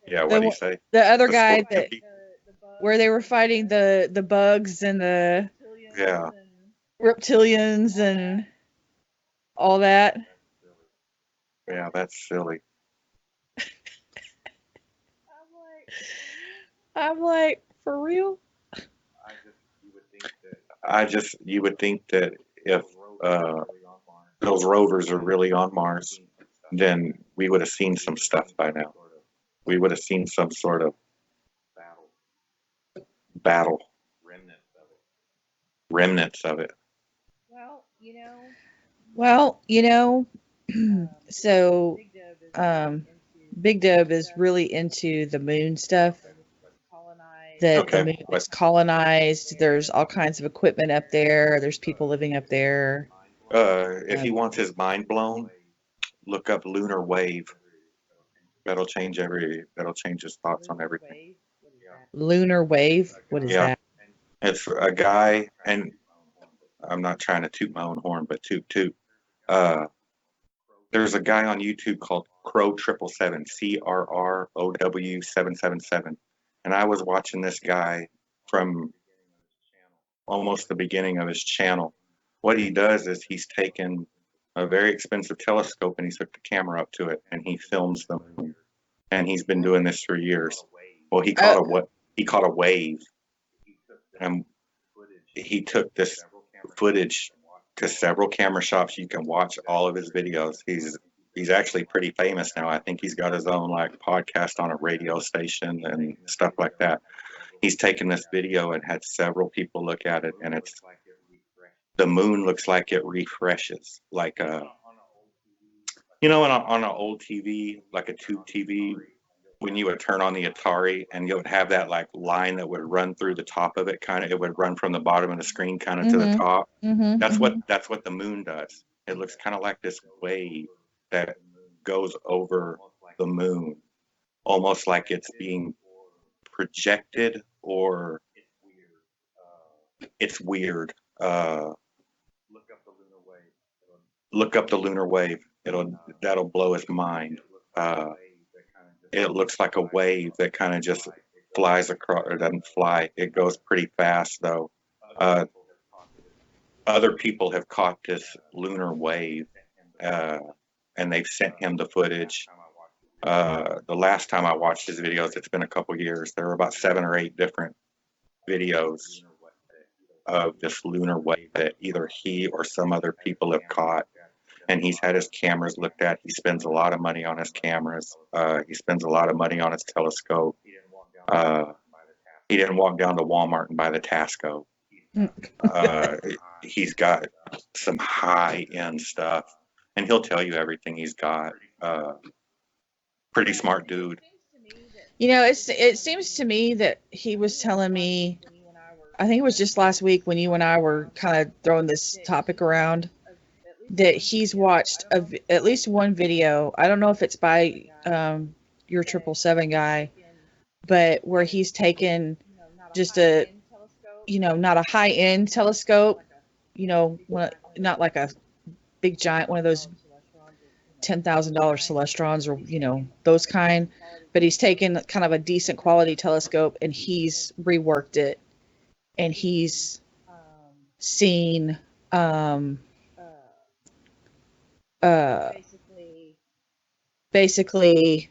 Yeah, what did he say? The other guy that where they were fighting the bugs and the reptilians and all that. Yeah, that's silly. I'm like, for real? You would think that if those rovers are really on Mars, then we would have seen some stuff by now. We would have seen some sort of battle. Remnants of it. Well, so Big Dub is really into the moon stuff. That the moon was colonized. There's all kinds of equipment up there. There's people living up there. If he wants his mind blown, look up lunar wave. That'll change his thoughts on everything. Lunar wave? What is that? It's a guy, and I'm not trying to toot my own horn, but toot. There's a guy on YouTube called Crow 777, CRROW 777. And I was watching this guy from almost the beginning of his channel. What he does is he's taken a very expensive telescope and he's hooked the camera up to it and he films the moon. And he's been doing this for years. Well, he caught a wave, and he took this footage to several camera shops. You can watch all of his videos. He's actually pretty famous now. I think he's got his own like podcast on a radio station and stuff like that. He's taken this video and had several people look at it, and the moon looks like it refreshes, like on an old TV, like a tube TV, when you would turn on the Atari and you would have that like line that would run through the top of it, kind of. It would run from the bottom of the screen kind of to the top. That's what the moon does. It looks kind of like this wave that goes over the moon, almost like it's being projected, or it's weird. Look up the lunar wave. That'll blow his mind. It looks like a wave that kind of just flies across, or doesn't fly. It goes pretty fast though. Other people have caught this lunar wave, and they've sent him the footage. The last time I watched his videos, it's been a couple years. There were about 7 or 8 different videos of this lunar wave that either he or some other people have caught. And he's had his cameras looked at. He spends a lot of money on his cameras. He spends a lot of money on his telescope. He didn't walk down to Walmart and buy the Tasco. He's got some high-end stuff, and he'll tell you everything he's got. Pretty smart dude. You know, it seems to me that he was telling me, I think it was just last week when you and I were kind of throwing this topic around, that he's watched at least one video. I don't know if it's by your 777 guy, but where he's taken just a, not a high-end telescope, not like a big giant, one of those $10,000 Celestrons or, those kind, but he's taken kind of a decent quality telescope and he's reworked it, and he's seen basically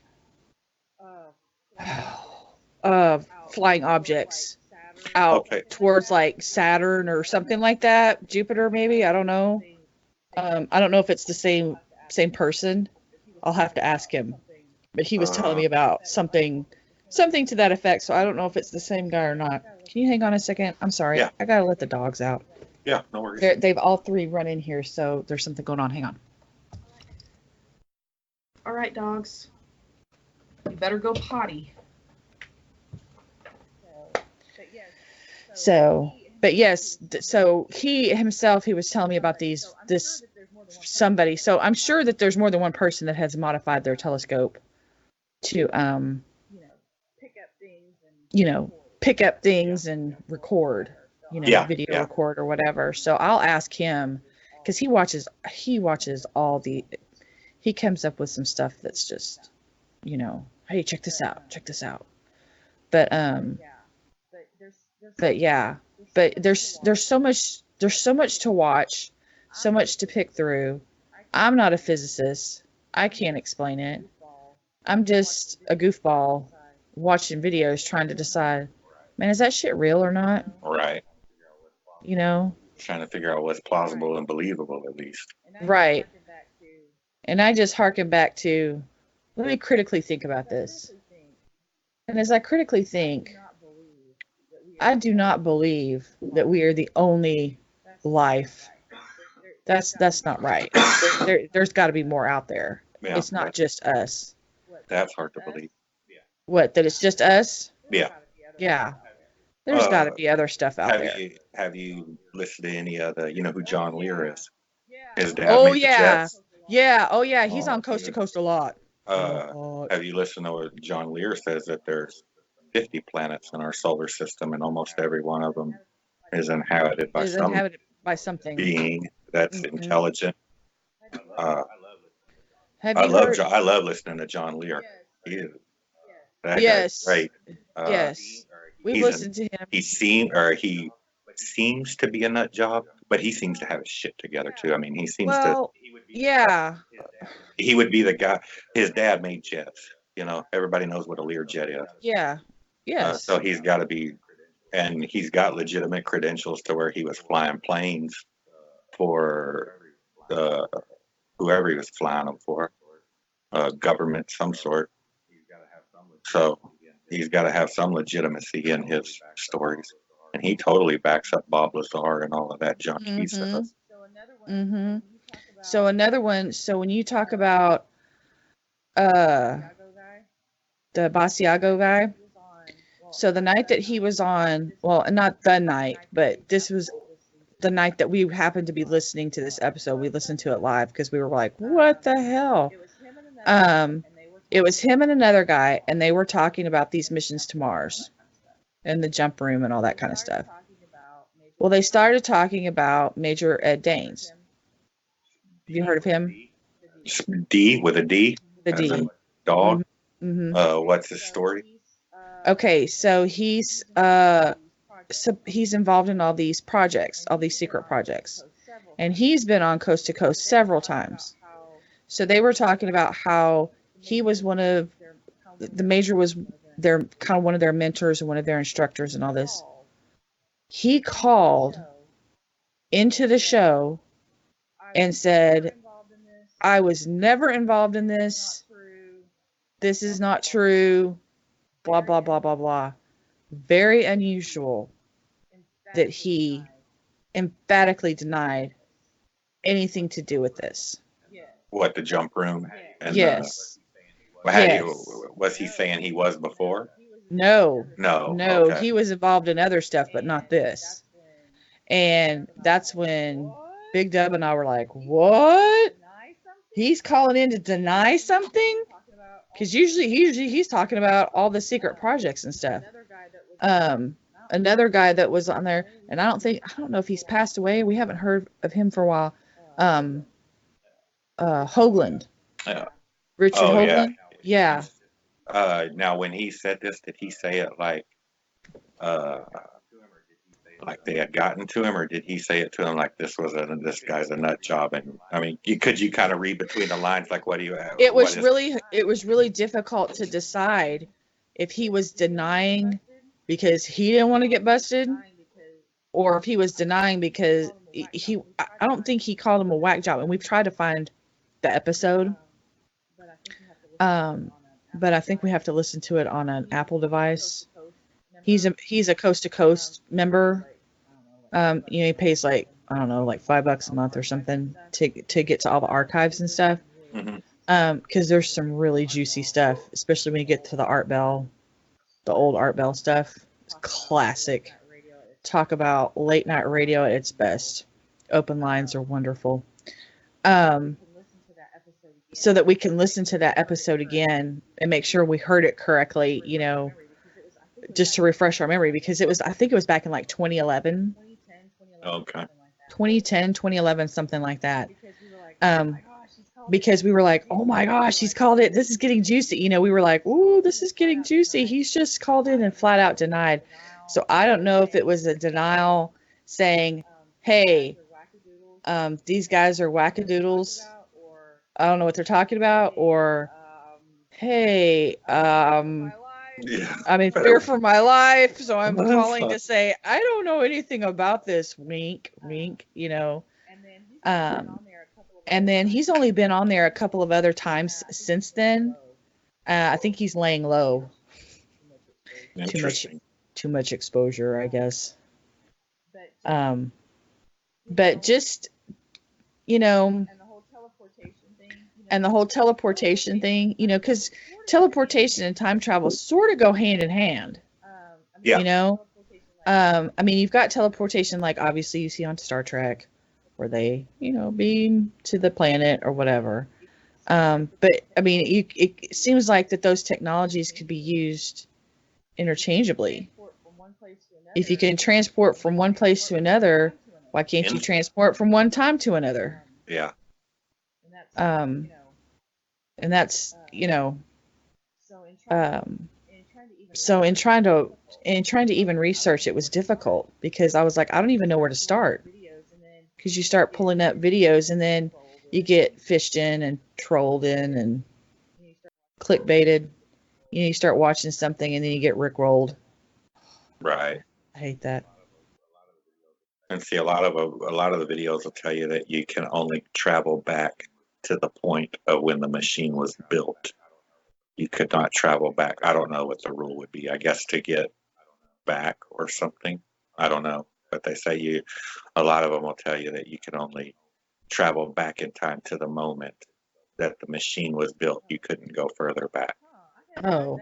flying objects out towards like Saturn or something like that, Jupiter maybe, I don't know. I don't know if it's the same person. I'll have to ask him, but he was telling me about something to that effect, so I don't know if it's the same guy or not. Can you hang on a second? I'm sorry. Yeah. I gotta let the dogs out. Yeah, no worries. They've all 3 run in here, so there's something going on. Hang on. All right, dogs. You better go potty. So he himself, he was telling me about this somebody. So I'm sure that there's more than one person that has modified their telescope to pick up things and record, video record or whatever. So I'll ask him, because he watches all he comes up with some stuff that's just, hey, check this out. But there's so much to watch, so much to pick through. I'm not a physicist. I can't explain it. I'm just a goofball watching videos trying to decide, man, is that shit real or not? Right. Trying to figure out what's plausible and believable, at least. Right. And I just harken back to, let me critically think about this. And as I critically think, I do not believe that we are the only life. That's not right. There's got to be more out there. Yeah, it's not just us. That's hard to believe. What, that it's just us? Yeah. Yeah. There's got to be other stuff out there. Have you listened to any of the, who John Lear is? His dad. Oh, yeah. Yeah. Oh, yeah. He's on Coast to Coast a lot. Have you listened to what John Lear says, that there's 50 planets in our solar system, and almost every one of them is inhabited by something being that's intelligent. I love listening to John Lear. That guy's Yes. great. Yes. We've he's listened to him. he seems to be a nut job, but he seems to have his shit together too. I mean, he seems to. Well, yeah. He would be the guy. His dad made jets. You know, everybody knows what a Lear jet is. Yeah. Yes. So he's got to be, and he's got legitimate credentials to where he was flying planes for whoever he was flying them for, government some sort. So he's got to have some legitimacy in his stories, and he totally backs up Bob Lazar and all of that junk he says. Mm-hmm. So another one. So when you talk about the Basiago guy, so the night that he was on, well, not the night, but this was the night that we happened to be listening to this episode. We listened to it live because we were like, what the hell? It was him and another guy, and they were talking about these missions to Mars and the jump room and all that kind of stuff. Well, they started talking about Major Ed Daines. Have you heard of him? D with a D? The D. As in dog? Mm-hmm. What's his story? Okay, so he's involved in all these projects, all these secret projects. And he's been on Coast to Coast several times. So they were talking about how he was the Major was their kind of one of their mentors and one of their instructors and all this. He called into the show and said, I was never involved in this. This is not true. Blah, blah, blah, blah, blah. Very unusual that he emphatically denied anything to do with this. What, the jump room? And, yes. Was he saying he was before? No. Okay. He was involved in other stuff, but not this. And that's when Big Dub and I were like, what? He's calling in to deny something? Because usually he's talking about all the secret projects and stuff. Another guy that was on there, and I don't know if he's passed away. We haven't heard of him for a while. Hoagland. Richard Hoagland. Yeah. Now, when he said this, did he say it like they had gotten to him, or did he say it to him like this guy's a nut job? And I mean, could you kind of read between the lines, like what do you? It was really difficult to decide if he was denying because he didn't want to get busted, or if he was denying because I don't think he called him a whack job, and we've tried to find the episode. But I think we have to listen to it on an Apple device. He's a Coast to Coast member. He pays like, I don't know, like $5 a month or something to get to all the archives and stuff. Because there's some really juicy stuff, especially when you get to the Art Bell, the old Art Bell stuff. It's classic. Talk about late night radio at its best. Open lines are wonderful. So that we can listen to that episode again and make sure we heard it correctly, just to refresh our memory, because I think it was back in like 2011. Okay. 2010, 2011, something like that. Because we were like, oh my gosh, he's called it. This is getting juicy. We were like, ooh, this is getting juicy. He's just called in and flat out denied. So I don't know if it was a denial saying, hey, these guys are wackadoodles. I don't know what they're talking about, or hey, I'm in fear for my life, so I'm calling to say I don't know anything about this. Wink, wink, And then he's only been on there a couple of other times since then. I think he's laying low. Too much exposure, I guess. But just and the whole teleportation thing, because teleportation and time travel sort of go hand in hand. Yeah. I mean, you've got teleportation, like obviously you see on Star Trek, where they, beam to the planet or whatever. But I mean, it seems like that those technologies could be used interchangeably. If you can transport from one place to another, why can't you transport from one time to another? Yeah. And that's, So in trying to even research, it was difficult because I was like, I don't even know where to start. Because you start pulling up videos and then you get fished in and trolled in and clickbaited. You start watching something and then you get rickrolled. Right. I hate that. And see, a lot of the videos will tell you that you can only travel back to the point of when the machine was built. You could not travel back. I don't know what the rule would be. I guess to get back or something. I don't know. But they say a lot of them will tell you that you can only travel back in time to the moment that the machine was built. You couldn't go further back. Oh.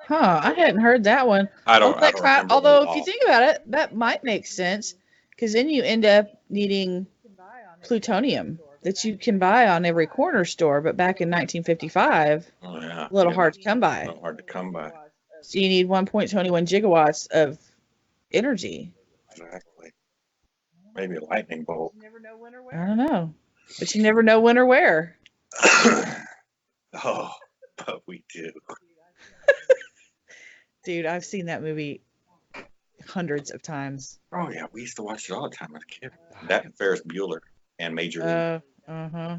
Huh, I hadn't heard that one. I don't remember the Although, if law. you think about it, that might make sense. Because then you end up needing plutonium that you can buy on every corner store. But back in 1955, Oh, yeah. a little hard to come A by. little hard to come by. So you need 1.21 gigawatts of energy. Exactly. Maybe a lightning bolt. I don't know. But you never know when or where. Oh, but we do. Dude, I've seen that movie hundreds of times. Oh, yeah. We used to watch it all the time as a kid. That and Ferris Bueller and Major League. Uh-huh.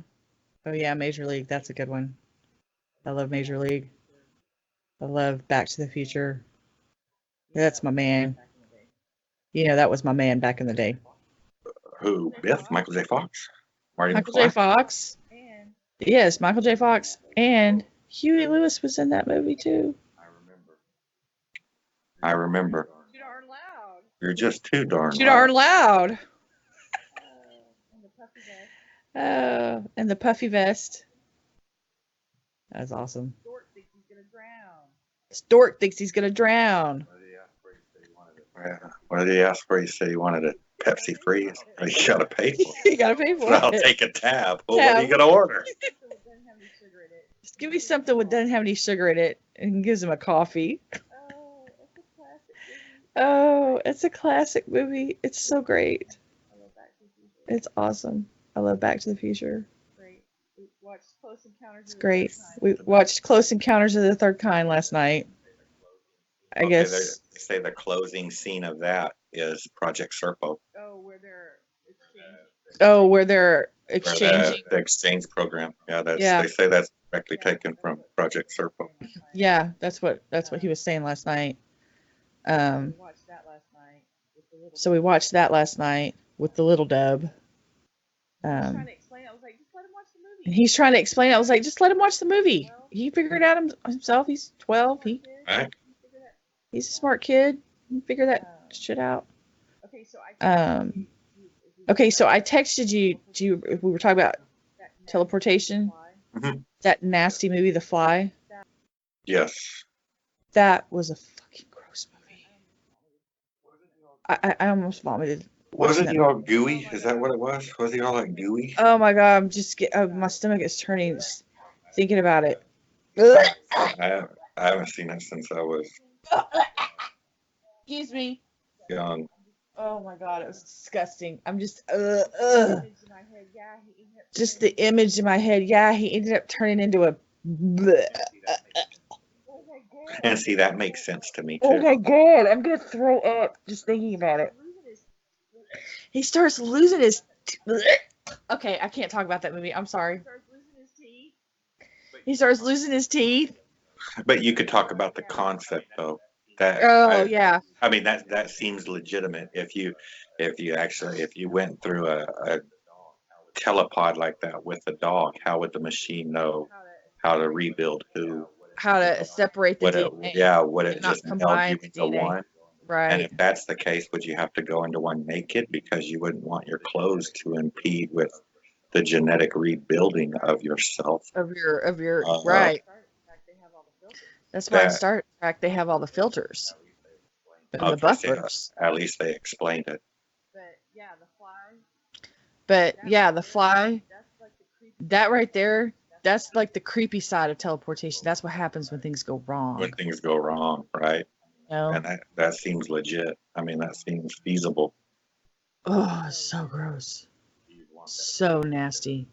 Oh, yeah, Major League. That's a good one. I love Major League. I love Back to the Future. That's my man. That was my man back in the day. Who? Biff? Michael J. Fox? Marty Michael McFly? J. Fox. Yes, Michael J. Fox. And Huey Lewis was in that movie, too. I remember. You're just too darn Too loud. darn loud. And the puffy vest. That was awesome. Stork thinks he's gonna drown. Yeah. What did he ask for? He said he wanted a Pepsi free. You gotta pay for it. You gotta pay for So I'll it. take a tab. Well, what are you gonna order? Just give me something that doesn't have any sugar in it, and gives him a coffee. Oh, it's a classic movie. It's so great. It's awesome. I love Back to the Future. It's great. We watched Close Encounters of the Third Kind last night. I guess. They say the closing scene of that is Project Serpo. Oh, where they're exchanging. The exchange program. Yeah, Yeah. They say that's directly taken from Project Serpo. Yeah, that's what he was saying last night. So we watched that last night with the little dub. And he's trying to explain it. I was like, just let him watch the movie. He figured it out himself. He's 12. Right? He's a smart kid. He can figure that shit out. Okay, so I texted you. We were talking about teleportation. Mhm. That nasty movie, The Fly. Yes. That was a fucking gross movie. I almost vomited. Wasn't he all gooey? Is that what it was? Was he all like gooey? Oh my god, I'm just my stomach is turning just thinking about it. I haven't seen it since I was Excuse me. young. Oh my god, it was disgusting. I'm just just the image in my head. Yeah, he ended up turning into a. And see, that makes sense to me too. Oh my god, I'm gonna throw up just thinking about it. He starts losing his. Okay, I can't talk about that movie. I'm sorry. He starts losing his teeth. But you could talk about the concept though. Yeah. I mean that seems legitimate if you went through a telepod like that with a dog, how would the machine know how to rebuild who? How to separate the DNA. Would it not just meld combine you the into DNA. one? Right. And if that's the case, would you have to go into one naked because you wouldn't want your clothes to impede with the genetic rebuilding of yourself? Of your right. That's why in Star Trek they have all the filters. And the buffers. At least they explained it. But yeah, the Fly. That right there, that's like the creepy side of teleportation. That's what happens when things go wrong. When things go wrong, right? No. And that seems legit. I mean, that seems feasible. Oh, so gross. So nasty.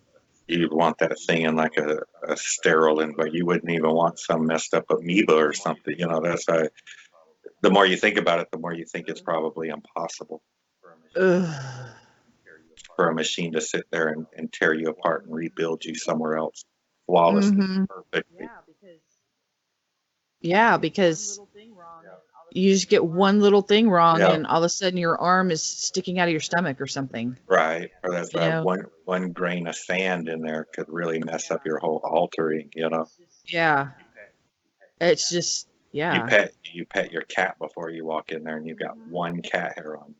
You'd want that thing in like a sterile environment. You wouldn't even want some messed up amoeba or something. That's the more you think about it, the more you think it's probably impossible Ugh. for a machine to sit there and tear you apart and rebuild you somewhere else flawlessly, Mm-hmm. perfectly. Yeah, because you just get one little thing wrong, Yeah. and all of a sudden your arm is sticking out of your stomach or something. Right. Or that's You know? one grain of sand in there could really mess up your whole altering. Yeah. It's just, You yeah. pet your cat before you walk in there, and you've got one cat hair on.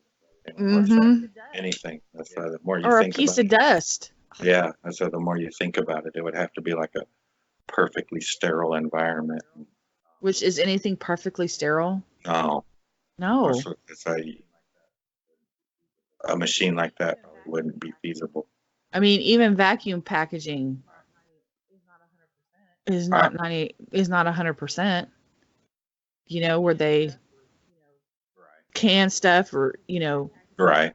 Mm-hmm. Anything. That's the more you Or a think piece about of dust, it. Yeah. That's the more you think about it, it would have to be like a perfectly sterile environment. which is anything perfectly sterile? No. No. It's a machine like that wouldn't be feasible. I mean, even vacuum packaging is Right. not 100%. Where they can stuff, or Right.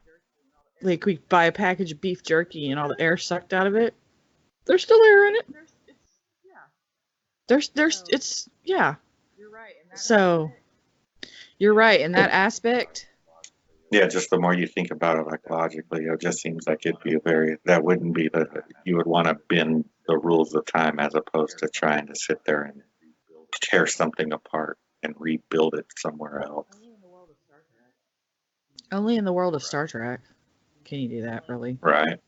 like we buy a package of beef jerky and all the air sucked out of it. There's still air in it. It's, yeah. So you're right in that aspect. Yeah, just the more you think about it, like logically, it just seems like it'd be you would want to bend the rules of time as opposed to trying to sit there and tear something apart and rebuild it somewhere else. Only in the world of Star Trek can you do that, really. Right.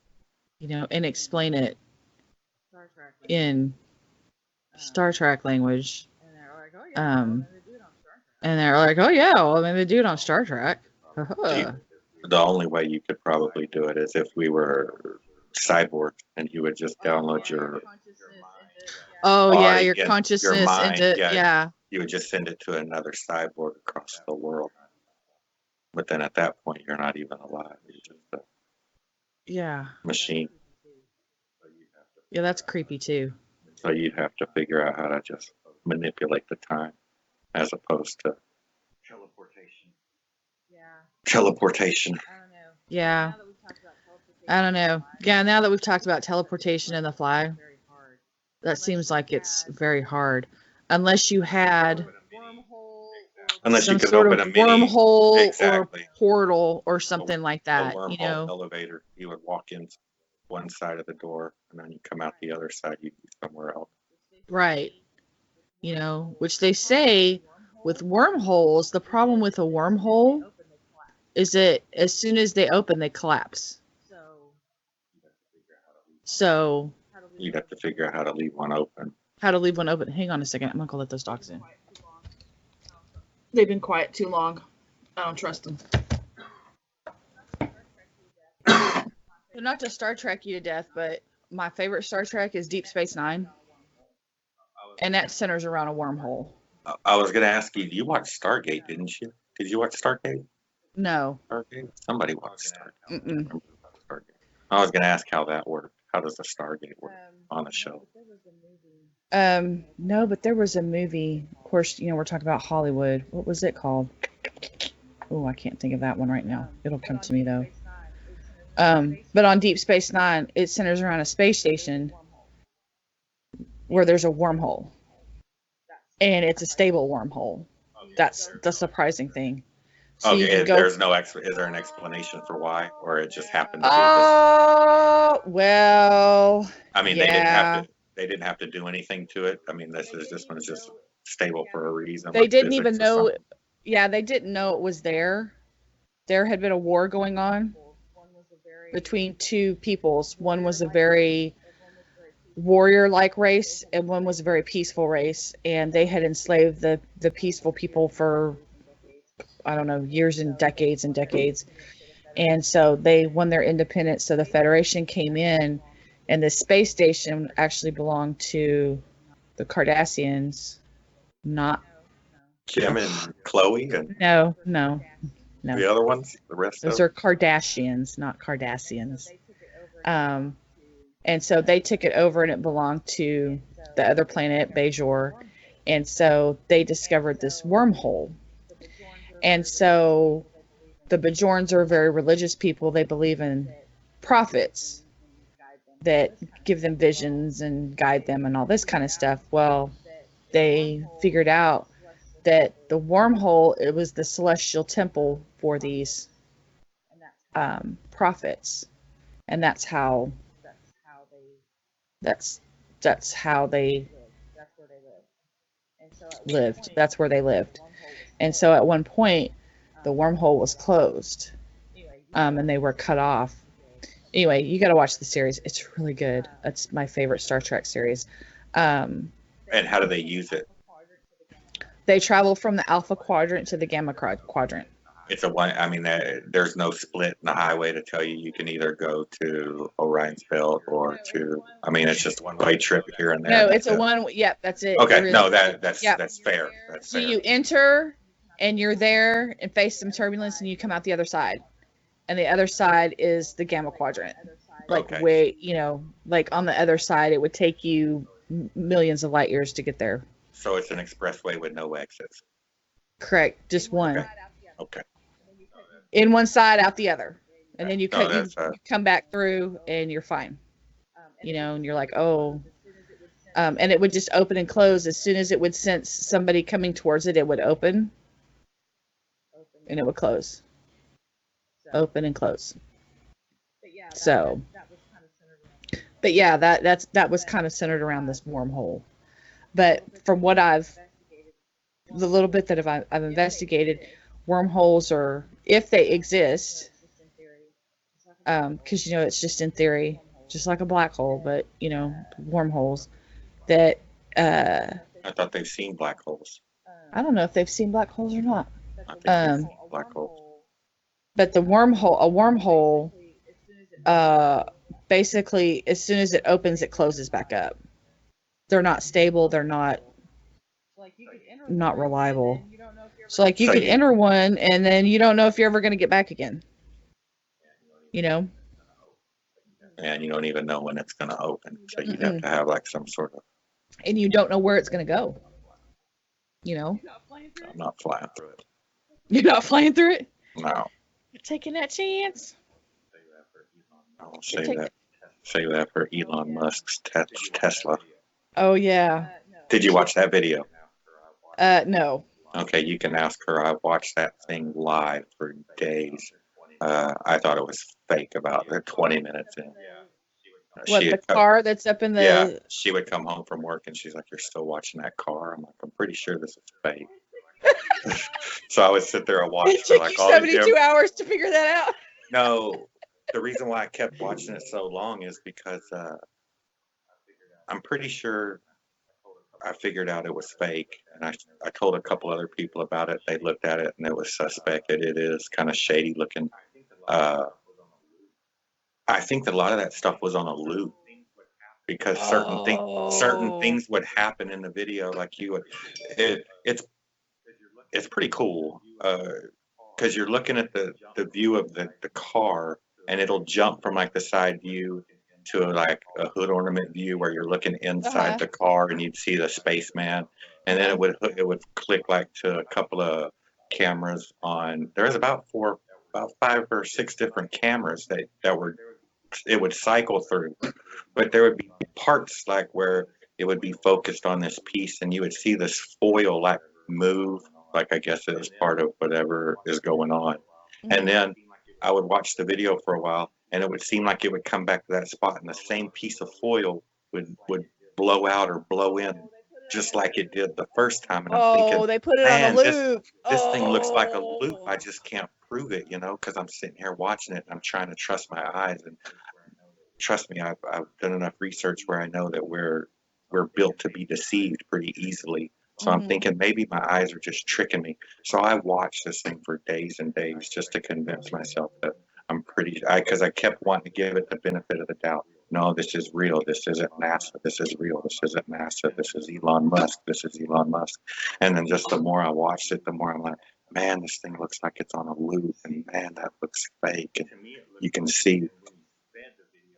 And explain it in Star Trek language. And they're like, oh yeah, well, I mean, they do it on Star Trek. The only way you could probably do it is if we were cyborg and you would just download your Oh yeah, body your and consciousness your mind. into, Yeah, yeah. you would just send it to another cyborg across the world. But then at that point, you're not even alive. You're just a Yeah. machine. Yeah, that's creepy too. So you'd have to figure out how to just manipulate the time as opposed to teleportation. Yeah. I don't know. Yeah, now that we've talked about teleportation and the fly, that seems like it's very hard. Unless you had Unless some you could sort open of a mini, wormhole exactly, or portal or something like a that, wormhole elevator. You would walk in one side of the door and then you come out the other side, you'd be somewhere else. Right. Which they say with wormholes, the problem with a wormhole is that as soon as they open, they collapse. So You'd have to figure out how to leave one open. how to leave one open. Hang on a second. I'm going to go let those dogs in. They've been quiet too long. I don't trust them. Not to Star Trek you to death, but my favorite Star Trek is Deep Space Nine. And that centers around a wormhole. I was going to ask you, you watched Stargate, didn't you? Did you watch Stargate? No. Stargate? Somebody watched Stargate. Mm-mm. I was going to ask how that worked. How does the Stargate work on a show? No, but there was a movie. Of course, we're talking about Hollywood. What was it called? Oh, I can't think of that one right now. It'll come to me though. But on Deep Space Nine, it centers around a space station where there's a wormhole, and it's a stable wormhole. That's the surprising thing. So Okay, you can go. Is there an explanation for why, or it just happened to be this? Well. I mean, yeah. they didn't have to do anything to it. I mean, this one's just stable for a reason. They like didn't even physics or know. something. Yeah, they didn't know it was there. There had been a war going on between two peoples. One was a very warrior-like race, and one was a very peaceful race. And they had enslaved the peaceful people for, I don't know, years and decades. And so they won their independence. So the Federation came in, and the space station actually belonged to the Cardassians, not Kim and Chloe and no. the other ones, the rest Those of are Kardashians, not Cardassians. And so they took it over, and it belonged to the other planet, Bajor. And so they discovered this wormhole. And so the Bajorans are very religious people. They believe in prophets that give them visions and guide them and all this kind of stuff. Well, they figured out that the wormhole, it was the celestial temple for these prophets, and that's how they lived. That's where they lived. And so at one point, the wormhole was closed, and they were cut off. Anyway, you got to watch the series. It's really good. It's my favorite Star Trek series. And how do they use it? They travel from the Alpha Quadrant to the Gamma Quadrant. It's a one. I mean, there's no split in the highway to tell you can either go to Orion's Belt or to. I mean, it's just one way trip here and there. No, it's a one. Yep, that's it. Okay, really, no, that's fair. That's so fair. you enter and you're there and face some turbulence, and you come out the other side, and the other side is the Gamma Quadrant. Like way, like on the other side, it would take you millions of light years to get there. So it's an expressway with no exits. Correct, just one. Okay. In one side, out the other, and then you come back through, and you're fine. And you're like, oh, and it would just open and close as soon as it would sense somebody coming towards it. It would open, and it would close. Open and close. So, but yeah, that was kind of centered around this wormhole. But from what the little bit that I've investigated, wormholes are, if they exist, because it's just in theory, just like a black hole, but wormholes that I thought they've seen black holes. I don't know if they've seen black holes or not. I think they've seen black holes. But a wormhole, basically, as soon as it opens, it closes back up. They're not stable. They're not reliable. So like you could enter one, and then you don't know if you're ever going to get back again. And you don't even know when it's going to open. So you'd have to have like some sort of. And you don't know where it's going to go. I'm not flying through it. You're not flying through it? No. You're taking that chance. I'll save that for Elon Musk's Tesla. Oh, yeah. Did you watch that video? No. Okay, you can ask her. I watched that thing live for days. I thought it was fake about 20 minutes in. What, the car that's up in the... Yeah, she would come home from work and she's like, "You're still watching that car?" I'm like, "I'm pretty sure this is fake." So I would sit there and watch it for took like you 72 hours to figure that out. No, the reason why I kept watching it so long is because I'm pretty sure I figured out it was fake, and I told a couple other people about it. They looked at it and it was suspected. It is kind of shady looking. I think that a lot of that stuff was on a loop because certain things would happen in the video, like you would. It's pretty cool because you're looking at the view of the car, and it'll jump from like the side view to like a hood ornament view where you're looking inside the car and you'd see the spaceman, and then it would click like to a couple of cameras on. There's about 5 or 6 different cameras that were. It would cycle through, but there would be parts like where it would be focused on this piece, and you would see this foil like move, like I guess it was part of whatever is going on. And then I would watch the video for a while, and it would seem like it would come back to that spot, and the same piece of foil would blow out or blow in, just like it did the first time. And I'm thinking, they put it on a loop. This thing looks like a loop. I just can't prove it, because I'm sitting here watching it and I'm trying to trust my eyes. And trust me, I've done enough research where I know that we're built to be deceived pretty easily. So I'm thinking maybe my eyes are just tricking me. So I watched this thing for days and days just to convince myself that because I kept wanting to give it the benefit of the doubt. No, this is real. This isn't NASA. This is real. This isn't NASA. This is Elon Musk. This is Elon Musk. And then just the more I watched it, the more I'm like, man, this thing looks like it's on a loop. And man, that looks fake. And you can see.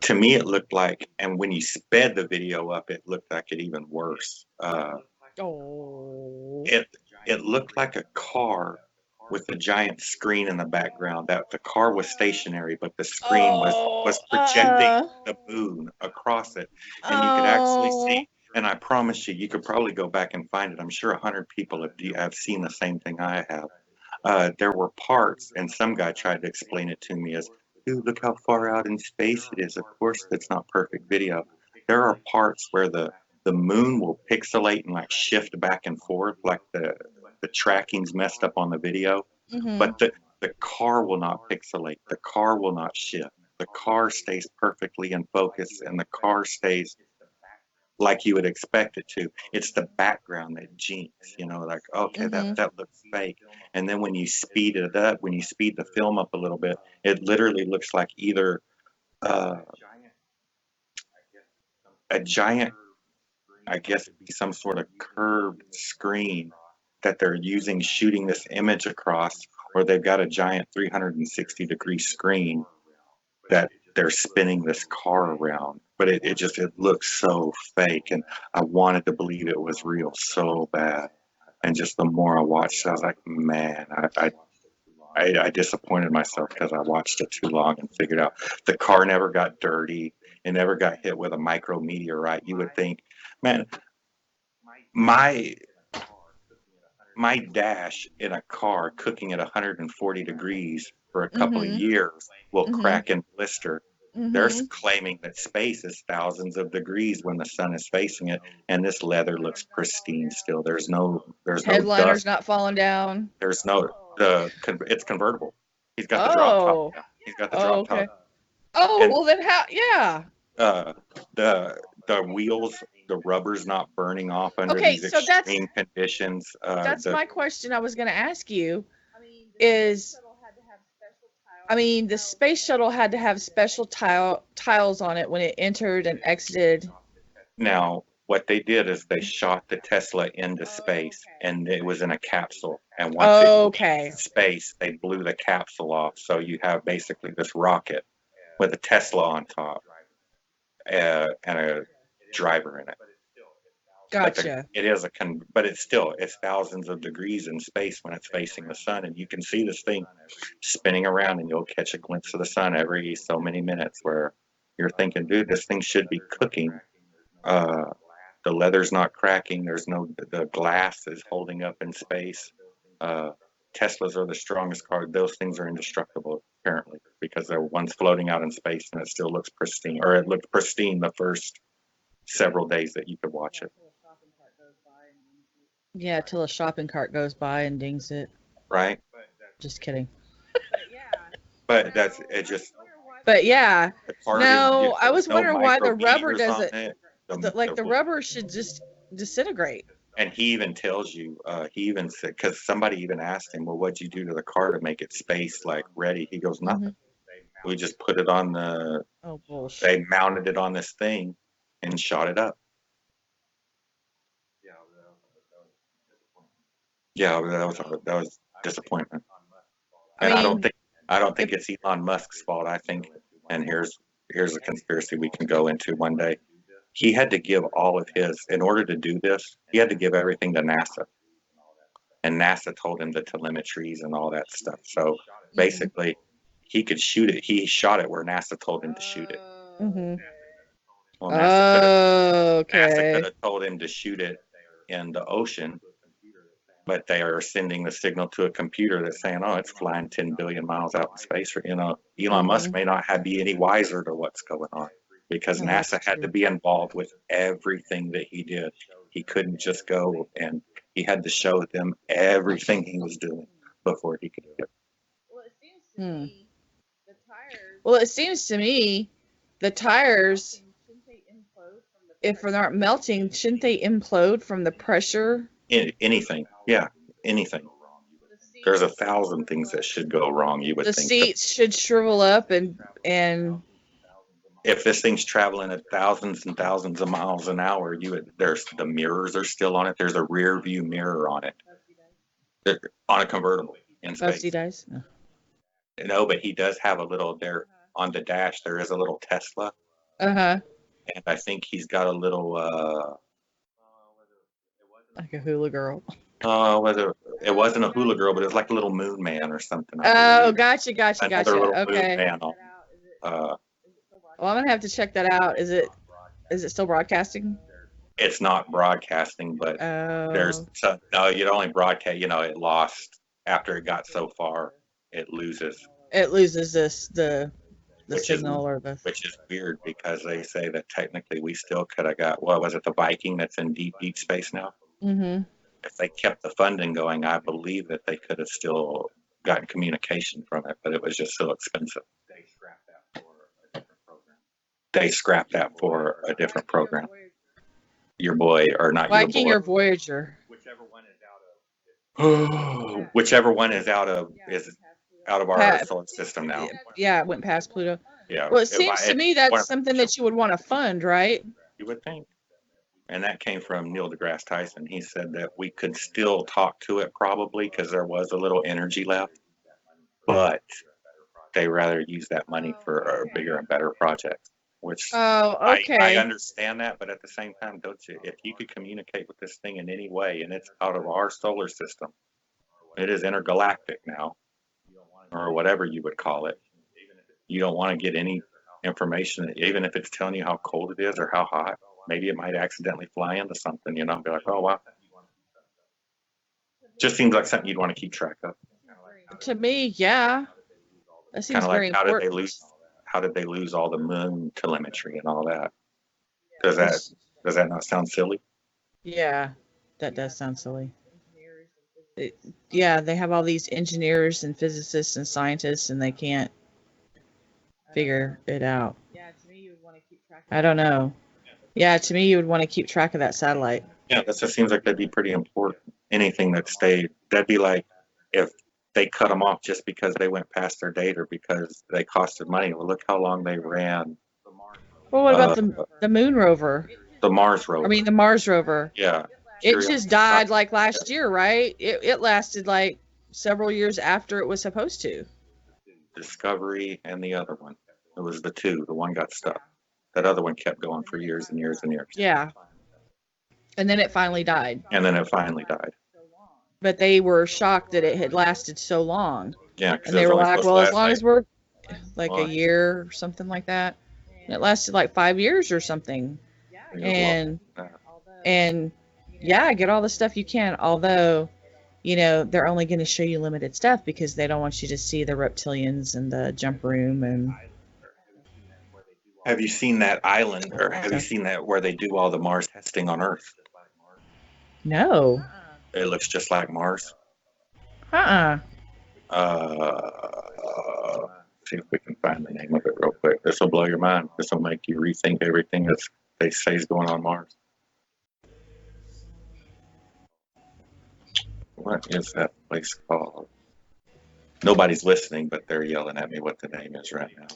To me, it looked like, and when you sped the video up, it looked like it even worse. It looked like a car with the giant screen in the background. That the car was stationary, but the screen was projecting the moon across it, and you could actually see. And I promise you, you could probably go back and find it. I'm sure 100 people have seen the same thing I have. There were parts, and some guy tried to explain it to me as, dude, look how far out in space it is. Of course, that's not perfect video. There are parts where the moon will pixelate and like shift back and forth, like the tracking's messed up on the video, Mm-hmm. but the car will not pixelate. The car will not shift. The car stays perfectly in focus, and the car stays like you would expect it to. It's the background that jinx, like, okay, Mm-hmm. that looks fake. And then when you speed it up, when you speed the film up a little bit, it literally looks like either uh, a giant, I guess, it'd be some sort of curved screen that they're using shooting this image across, or they've got a giant 360-degree screen that they're spinning this car around. But it looks so fake, and I wanted to believe it was real so bad. And just the more I watched, I was like, man, I disappointed myself because I watched it too long and figured out the car never got dirty. It never got hit with a micrometeorite. You would think, man, my my dash in a car cooking at 140 degrees for a couple of Mm-hmm. years will Mm-hmm. crack and blister. They're Mm-hmm. claiming that space is thousands of degrees when the sun is facing it, and this leather looks pristine still. There's no Headliner's dust. not falling down. There's no it's convertible. He's got the drop top Oh. down. He's got the Oh, drop top, okay. Oh, and well then how? Yeah. uh, the wheels, the rubber's not burning off under Okay, these so that's extreme conditions. my question I was going to ask you is, I mean, the space shuttle had to have special tiles on it when it entered and exited. Now, what they did is they shot the Tesla into space, and it was in a capsule. And once it Okay. leaves space, they blew the capsule off. So you have basically this rocket with a Tesla on top and a driver in it. But Gotcha. but it's thousands of degrees in space when it's facing the sun, and you can see this thing spinning around, and you'll catch a glimpse of the sun every so many minutes, where you're thinking, dude, this thing should be cooking. Uh, the leather's not cracking. The glass is holding up in space. Uh, Teslas are the strongest car. Those things are indestructible, apparently, because they're one's floating out in space and it still looks pristine, or it looked pristine the first several days that you could watch it, Yeah, till a shopping cart goes by and dings it. right? Just kidding. But that's it. Just But yeah, the car no, I there was no wondering why the rubber micrometers on doesn't, it. the rubber should just disintegrate. And he even tells you, he even said, because somebody even asked him, well, what'd you do to the car to make it space like ready? He goes, nothing. We just put it on Oh, bullshit. they mounted it on this thing and shot it up. Yeah, that was disappointment. And I mean, I don't think it's Elon Musk's fault. I think, and here's a conspiracy we can go into one day. He had to give all of his, in order to do this, he had to give everything to NASA. And NASA told him the telemetries and all that stuff. So basically, he could shoot it. He shot it where NASA told him to shoot it. Mm-hmm. Well, Oh, NASA okay. could have told him to shoot it in the ocean, but they are sending the signal to a computer that's saying, oh, it's flying 10 billion miles out in space. Or, Elon Musk may not be any wiser to what's going on, because Oh, that's NASA had true. to be involved with everything that he did. He couldn't just go, and he had to show them everything he was doing before he could do it. Well, it seems to me the tires, if they're not melting, shouldn't they implode from the pressure? Anything. Yeah, anything. There's 1,000 things that should go wrong, you would The think. seats should shrivel up and If this thing's traveling at thousands and thousands of miles an hour, there's the mirrors are still on it. There's a rear view mirror on it, on a convertible in space. Busty dies. No. No, but he does have a little there on the dash. There is a little Tesla, Uh-huh. and I think he's got a little Like a hula girl. It wasn't a hula girl, but it was like a little moon man or something. Oh, gotcha. Another little moon Okay. man. Uh, Well, I'm gonna have to check that out. Is it still broadcasting? it's not broadcasting, but Oh, no, you'd only broadcast. It lost after it got so far. It loses, it loses the which is signal or the. which is weird because they say that technically we still could have got, what was it, the Viking that's in deep space now? Mm-hmm. If they kept the funding going, I believe that they could have still gotten communication from it, but it was just so expensive. They scrapped that for a different program. Your boy, or not Viking your or Voyager? boy. Whichever one is out of our solar system now. Yeah, it went past Pluto. Yeah. Well, it seems to me that's something that you would want to fund, right? You would think. And that came from Neil deGrasse Tyson. He said that we could still talk to it probably because there was a little energy left, but they rather use that money for a bigger and better project. Which Oh, okay. I understand that, but at the same time, don't you? If you could communicate with this thing in any way, and it's out of our solar system, it is intergalactic now, or whatever you would call it. You don't want to get any information, even if it's telling you how cold it is or how hot. Maybe it might accidentally fly into something, be like, oh wow. Just seems like something you'd want to keep track of. To me, yeah. That seems Kind of very like important. how did they lose all the moon telemetry and all that? Does that not sound silly? Yeah, that does sound silly. Yeah, they have all these engineers and physicists and scientists, and they can't figure it out. I don't know. Yeah, to me, you would want to keep track of that satellite. Yeah, that just seems like that'd be pretty important. Anything that stayed, that'd be like if they cut them off just because they went past their date or because they costed money. Well, look how long they ran. Well, what about the moon rover? The Mars rover. I mean, the Mars rover. Yeah. It just died like last year, right? It lasted like several years after it was supposed to. Discovery and the other one. It was the two. The one got stuck. That other one kept going for years and years and years. Yeah. And then it finally died. But they were shocked that it had lasted so long. Yeah. And they were like, well, as long as we're like a year or something like that. And it lasted like 5 years or something. And yeah, get all the stuff you can. Although, they're only going to show you limited stuff because they don't want you to see the reptilians and the jump room. And have you seen that island, or have you seen that where they do all the Mars testing on Earth? No. It looks just like Mars. Uh-uh. See if we can find the name of it real quick. This will blow your mind. This will make you rethink everything that they say is going on Mars. What is that place called? Nobody's listening, but they're yelling at me what the name is right now.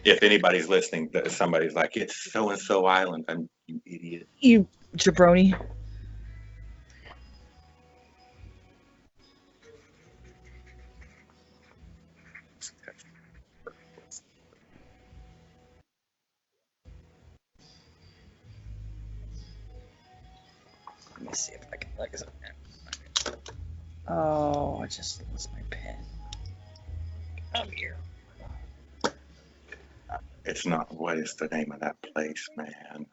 If anybody's listening, somebody's like, it's so-and-so island. You idiot. You jabroni. Let me see if I can look something. Oh, I just lost my pen. Up here. It's not. What is the name of that place, man?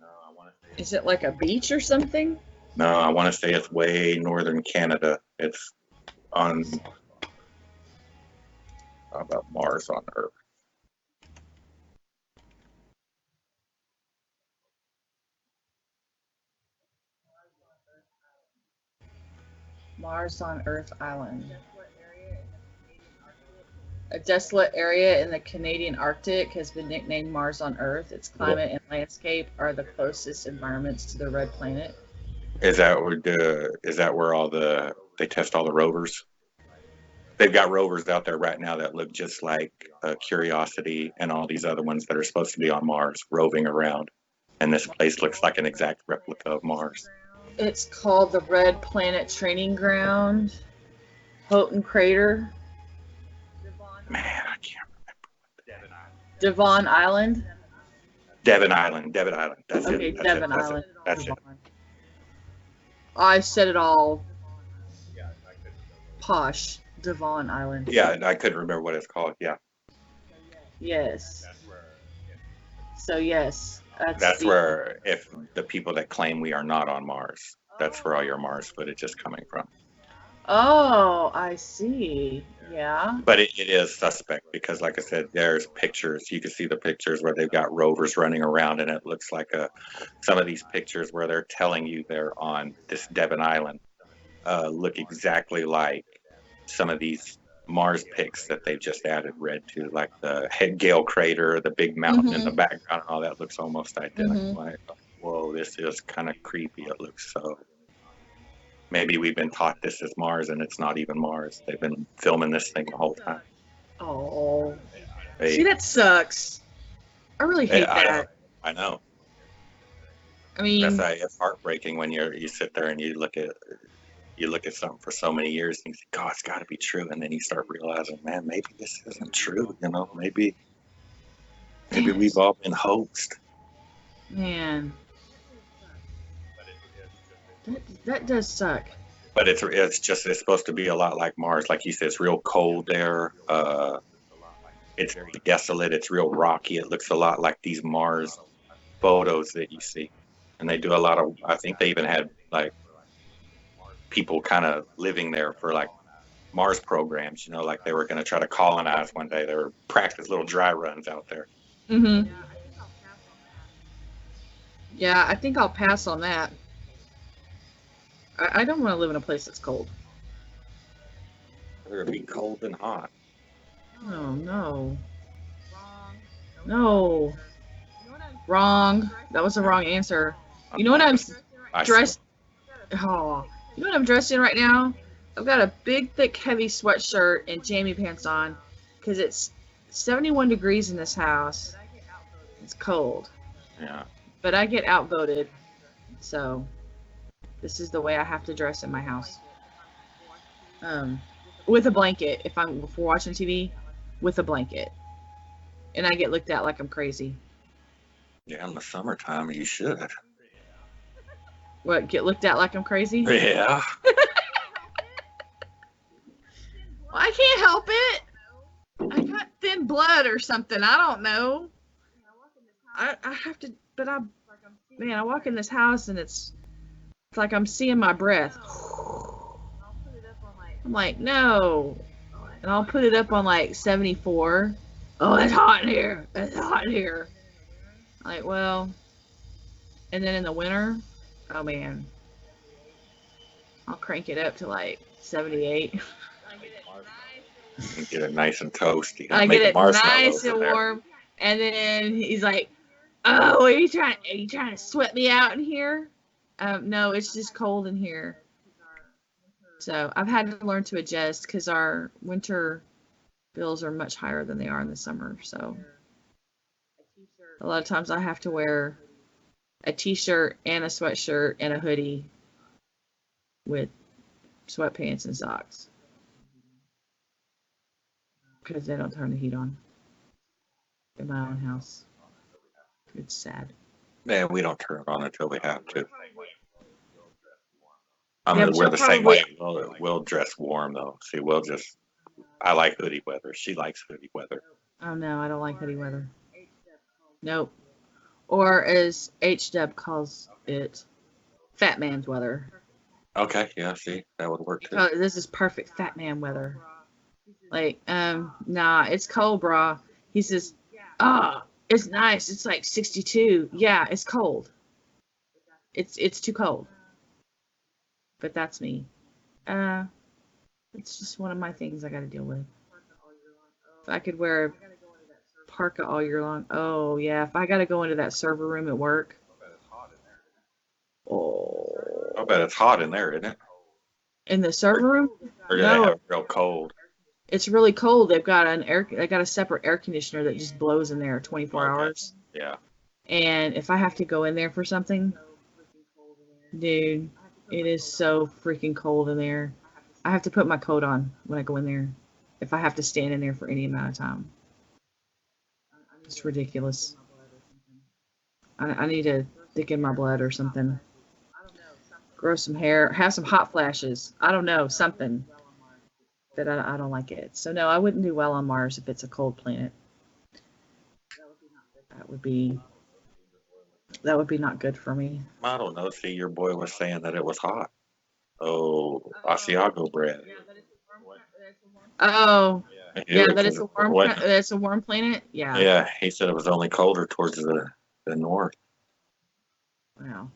Is it like a beach or something? No, I want to say it's way northern Canada. It's on. How about Mars on Earth? Mars on Earth Island. A desolate area in the Canadian Arctic has been nicknamed Mars on Earth. Its climate and landscape are the closest environments to the red planet. Is that where they test all the rovers? They've got rovers out there right now that look just like Curiosity and all these other ones that are supposed to be on Mars roving around. And this place looks like an exact replica of Mars. It's called the Red Planet Training Ground, Houghton Crater. Man, I can't remember. Devon Island. Devon Island. That's okay, it. Devon Island. That's it. I said it all posh. Devon Island. Yeah, I couldn't remember what it's called. Yeah, Yes. So yes, that's that's the. where if the people that claim we are not on Mars, that's where all your Mars footage is coming from. Oh, I see. Yeah. But it is suspect because, like I said, there's pictures. You can see the pictures where they've got rovers running around, and it looks like some of these pictures where they're telling you they're on this Devon Island look exactly like some of these Mars pics that they've just added red to, like the head Gale crater, the big mountain in the Mhm. background, and all that looks almost identical. Mhm. Like, whoa, this is kind of creepy. It looks so. Maybe we've been taught this is Mars, and it's not even Mars. They've been filming this thing the whole time. Oh. See, They, that sucks. I really hate that. I know. I That's mean, why it's heartbreaking when you sit there and you look at something for so many years and you think, God, it's got to be true, and then you start realizing, man, maybe this isn't true. Maybe we've all been hoaxed. man, that does suck. But it's supposed to be a lot like Mars, like you said. It's real cold there. It's very desolate. It's real rocky. It looks a lot like these Mars photos that you see, and they do a lot of. I think they even had like people kind of living there for like Mars programs. Like they were going to try to colonize one day. They were practice little dry runs out there. Mhm. Yeah, I think I'll pass on that. I don't want to live in a place that's cold. It'd be cold and hot. Oh no. No. Wrong. That was the wrong answer. You know what I'm dressed? Oh, you know what I'm dressed in right now? I've got a big, thick, heavy sweatshirt and jammy pants on because it's 71 degrees in this house. It's cold, Yeah. but I get outvoted, so this is the way I have to dress in my house. With a blanket if we're watching TV, with a blanket, and I get looked at like I'm crazy. Yeah, in the summertime, you should. What, get looked at like I'm crazy? Yeah. Well, I can't help it. I got thin blood or something. I don't know. I have to, but I walk in this house and it's like I'm seeing my breath. I'm like, no. And I'll put it up on like 74. Oh, it's hot in here. It's hot in here. I'm like, well, and then in the winter, oh man, I'll crank it up to like 78. Get it nice and toasty. I Make get it marshmallows nice and in there. warm, and then he's like, "Oh, are you trying to sweat me out in here?" No, it's just cold in here. So I've had to learn to adjust because our winter bills are much higher than they are in the summer. So a lot of times I have to wear a t-shirt and a sweatshirt and a hoodie with sweatpants and socks because they don't turn the heat on in my own house. It's sad. Man, we don't turn it on until we have to. Yeah, but We're you'll the same probably. way. We'll dress warm though. See, I like hoodie weather. She likes hoodie weather. Oh no, I don't like hoodie weather. Nope. Or as H-Dub calls it, fat man's weather. Okay, yeah, see, that would work too. This is perfect fat man weather. Like, nah, it's cold, brah. He says, it's nice. It's like 62. Yeah, it's cold. It's too cold. But that's me. It's just one of my things I gotta deal with. If I could wear a parka all year long. Oh yeah, if I gotta go into that server room at work. Oh. I bet it's hot in there, isn't it? In the server room? Or do No. they have it real cold? It's really cold. They got a separate air conditioner that just blows in there 24 hours. Yeah. And if I have to go in there for something, dude, it is so freaking cold in there. I have to put my coat on when I go in there. If I have to stand in there for any amount of time. It's ridiculous. I need to thicken my blood or something. grow some hair, have some hot flashes. I don't know, something. But I don't like it. So no, I wouldn't do well on Mars if it's a cold planet. That would be not good for me. I don't know. See, your boy was saying that it was hot. Oh, Asiago bread. Oh, yeah, It that was it's a warm what? that's a warm planet. Yeah. Yeah, he said it was only colder towards the north. Wow.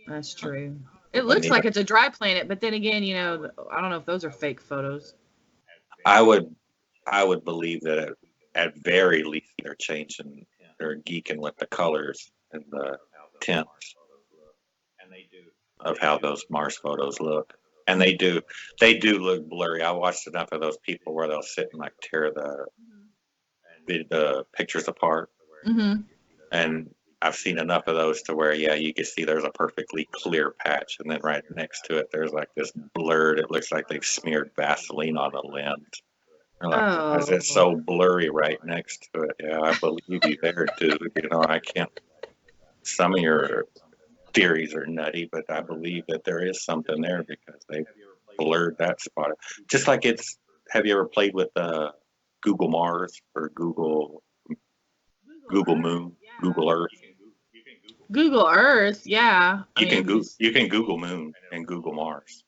That's true. It But looks like it's a dry planet, but then again, I don't know if those are fake photos. I would believe that at very least they're geeking with the colors and the tints of how those Mars photos look. And they do look blurry. I watched enough of those people where they'll sit and like tear the pictures apart. Mm-hmm. And I've seen enough of those to where, yeah, you can see there's a perfectly clear patch, and then right next to it, there's like this blurred. It looks like they've smeared Vaseline on the lens. You're like, why is it so blurry right next to it? Yeah, I believe you there, dude. I can't. Some of your theories are nutty, but I believe that there is something there because they blurred that spot. Just like have you ever played with Google Mars or Google Moon, Google Earth? Google Earth, yeah. You can Google Moon and Google Mars.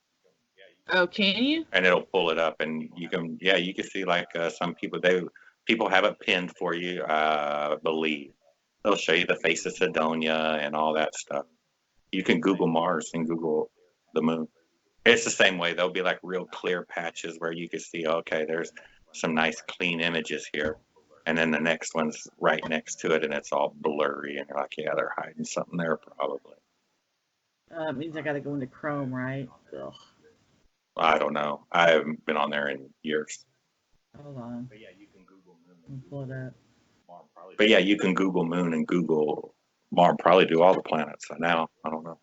Oh, can you? And it'll pull it up, and you can see like some people have it pinned for you. I believe they'll show you the face of Sidonia and all that stuff. You can Google Mars and Google the moon. It's the same way. There'll be like real clear patches where you can see, okay, there's some nice clean images here. And then the next one's right next to it, and it's all blurry. And you're like, yeah, they're hiding something there probably. It means I got to go into Chrome, right? Ugh. I don't know. I haven't been on there in years. Hold on. But yeah, you can Google Moon. Pull it up. But yeah, you can Google Moon and Google Mars. Probably do all the planets now. I don't know.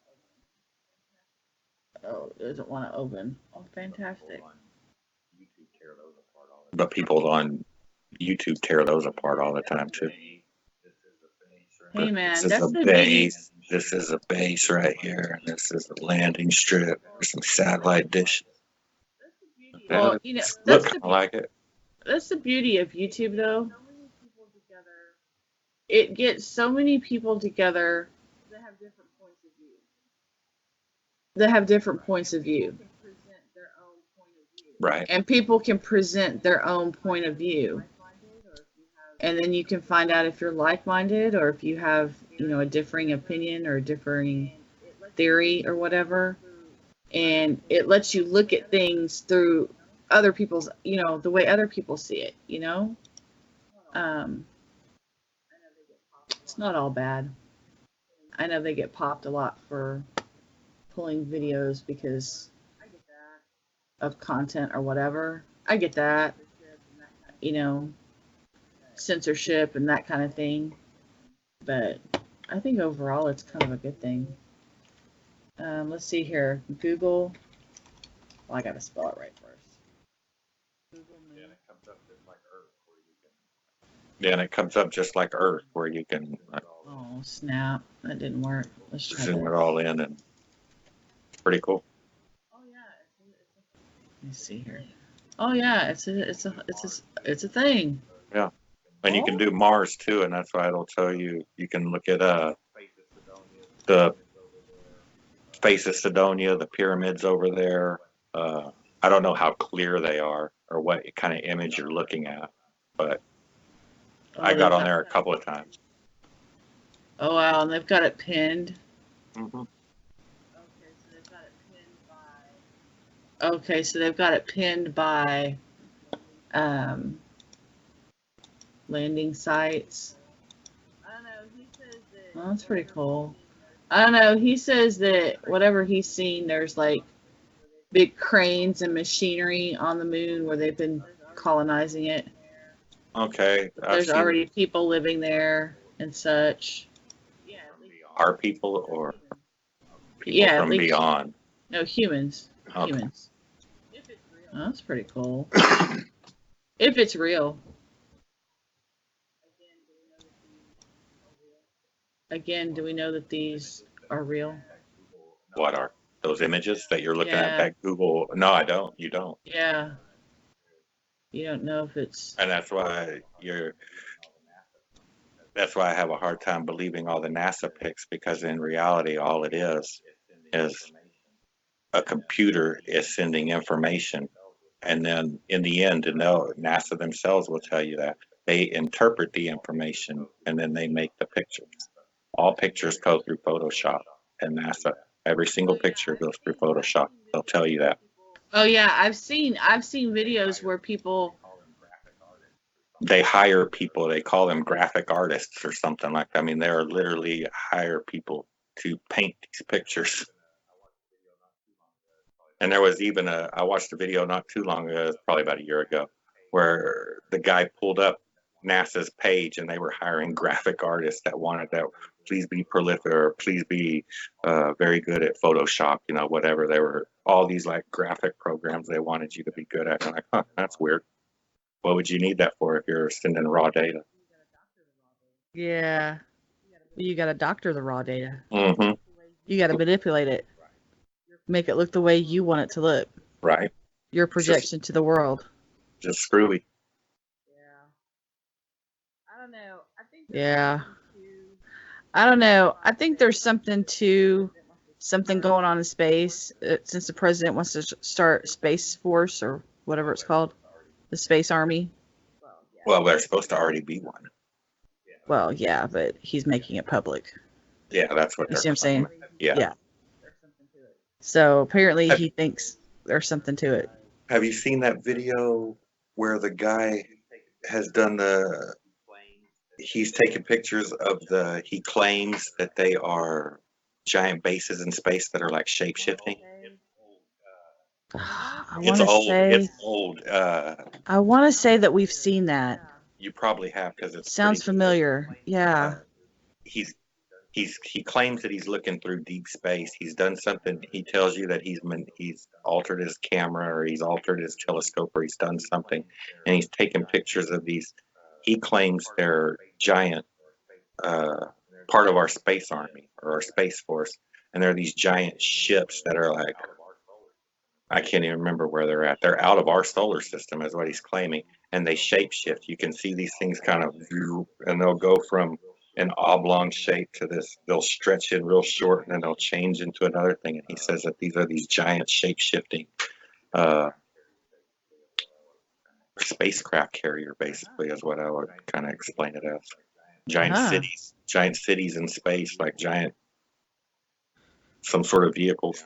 Oh, it doesn't want to open. Oh, fantastic. But people on YouTube tear those apart all the time too. Hey man, this is that's a the base. This is a base right here, and this is a landing strip. There's some satellite dishes. Well, look kind of like it. That's the beauty of YouTube, though. It gets so many people together that have different points of view. Right. And people can present their own point of view. And then you can find out if you're like-minded or if you have, a differing opinion or a differing theory or whatever. And it lets you look at things through other people's, the way other people see it, It's not all bad. I know they get popped a lot for pulling videos because of content or whatever. I get that, censorship and that kind of thing. But I think overall it's kind of a good thing. Let's see here. Google. Well, I got to spell it right first. Yeah, and it comes up just like Earth, where you can Oh, snap. That didn't work. Let's try zoom that. it all in, and it's pretty cool. Let me see here. Oh yeah, it's a thing. Yeah, and you can do Mars too, and that's why it'll tell you. You can look at the face of Sidonia, the pyramids over there. I don't know how clear they are or what kind of image you're looking at, but I got on there a couple of times. Oh wow, and they've got it pinned. Mm-hmm. Okay, so they've got it pinned by landing sites. I don't know. He says that. Oh, that's pretty cool. I don't know. He says that whatever he's seen, there's like big cranes and machinery on the moon where they've been colonizing it. Okay. There's already people living there and such. Are people or people from beyond? No, humans. Okay. Humans. Oh, that's pretty cool. If it's real. Again, do we know that these are real? What are those images that you're looking at Yeah. that Google? No, I don't. You don't. Yeah. You don't know if it's. And that's why I have a hard time believing all the NASA pics, because in reality, all it is a computer is sending information. And then in the end, to know, NASA themselves will tell you that they interpret the information and then they make the pictures. All pictures go through Photoshop and NASA. Every single picture goes through Photoshop. They'll tell you that. Oh yeah, I've seen videos where people. They hire people. They call them graphic artists or something like that. I mean, they are literally hire people to paint these pictures. And there was even I watched a video not too long ago, probably about a year ago, where the guy pulled up NASA's page and they were hiring graphic artists that wanted that, please be prolific or please be very good at Photoshop, whatever. They were all these like graphic programs they wanted you to be good at. I'm like, huh, that's weird. What would you need that for if you're sending raw data? Yeah. You got to doctor the raw data. Mm-hmm. You got to manipulate it. Make it look the way you want it to look. Right. Your projection to the world. Just screwy. Yeah. I don't know. I don't know. I think there's something going on in space since the president wants to start Space Force or whatever it's called, the Space Army. Well, there's supposed to already be one. Well, yeah, but he's making it public. Yeah, that's what You they're see what I'm saying? Yeah. So apparently he thinks there's something to it. Have you seen that video where the guy has done he's taken pictures of he claims that they are giant bases in space that are like shape-shifting? It's old. I want to say that we've seen that. You probably have, because it sounds familiar. Yeah. He claims that he's looking through deep space. He's done something. He tells you that he's altered his camera or he's altered his telescope or he's done something, and he's taken pictures of these. He claims they're giant, part of our space army or our space force, and they're these giant ships that are like, I can't even remember where they're at. They're out of our solar system, is what he's claiming, and they shapeshift. You can see these things kind of, and they'll go from an oblong shape to this. They'll stretch in real short, and then they'll change into another thing. And he says that these are these giant shape-shifting spacecraft carrier, basically, is what I would kind of explain it as. Giant cities in space, like some sort of vehicles.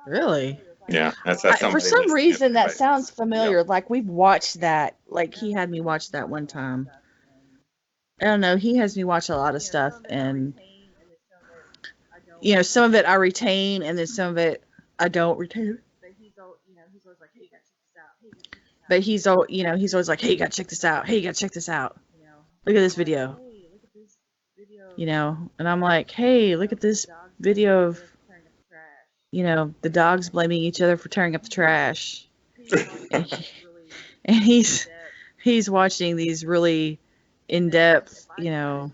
Really? Yeah, that's for some reason that sounds familiar. Yep. Like we've watched that. Like he had me watch that one time. I don't know. He has me watch a lot of stuff, and some of it I retain, and then some of it I don't retain. But he's always like, hey, you gotta check this out. Hey, you gotta check this out. Look at this video. And I'm like, hey, look at this video of the dogs blaming each other for tearing up the trash. and he's watching these really in-depth, and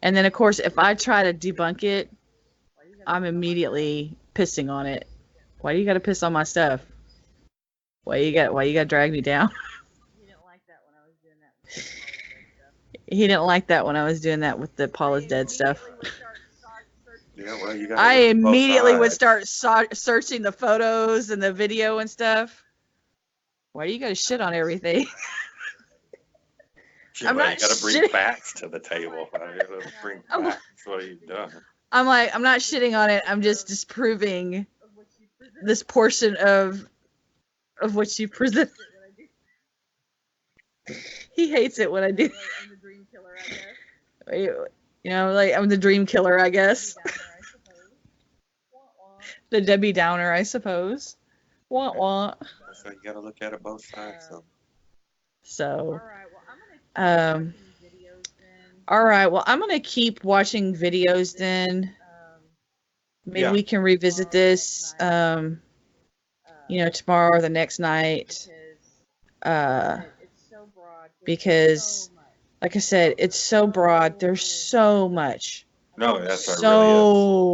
then of course if I try to debunk it, I'm immediately pissing on it. Why do you got to piss on my stuff? Why you got to drag me down? He didn't like that when I was doing that with the Paul is dead stuff. Yeah, well, I immediately would start searching the photos and the video and stuff. Why do you got to shit on everything? You got to bring facts to the table. Bring facts. What are you doing? I'm like, I'm not shitting on it. I'm just disproving this portion of what you present. He hates it when I do. Like I'm the dream killer, I guess. The Debbie Downer, I suppose. Want. So you got to look at it both sides. So. All right. Well, I'm gonna keep watching videos then. Maybe we can revisit this. Tomorrow or the next night. Because, like I said, it's so broad. There's so much No, that's how it really is.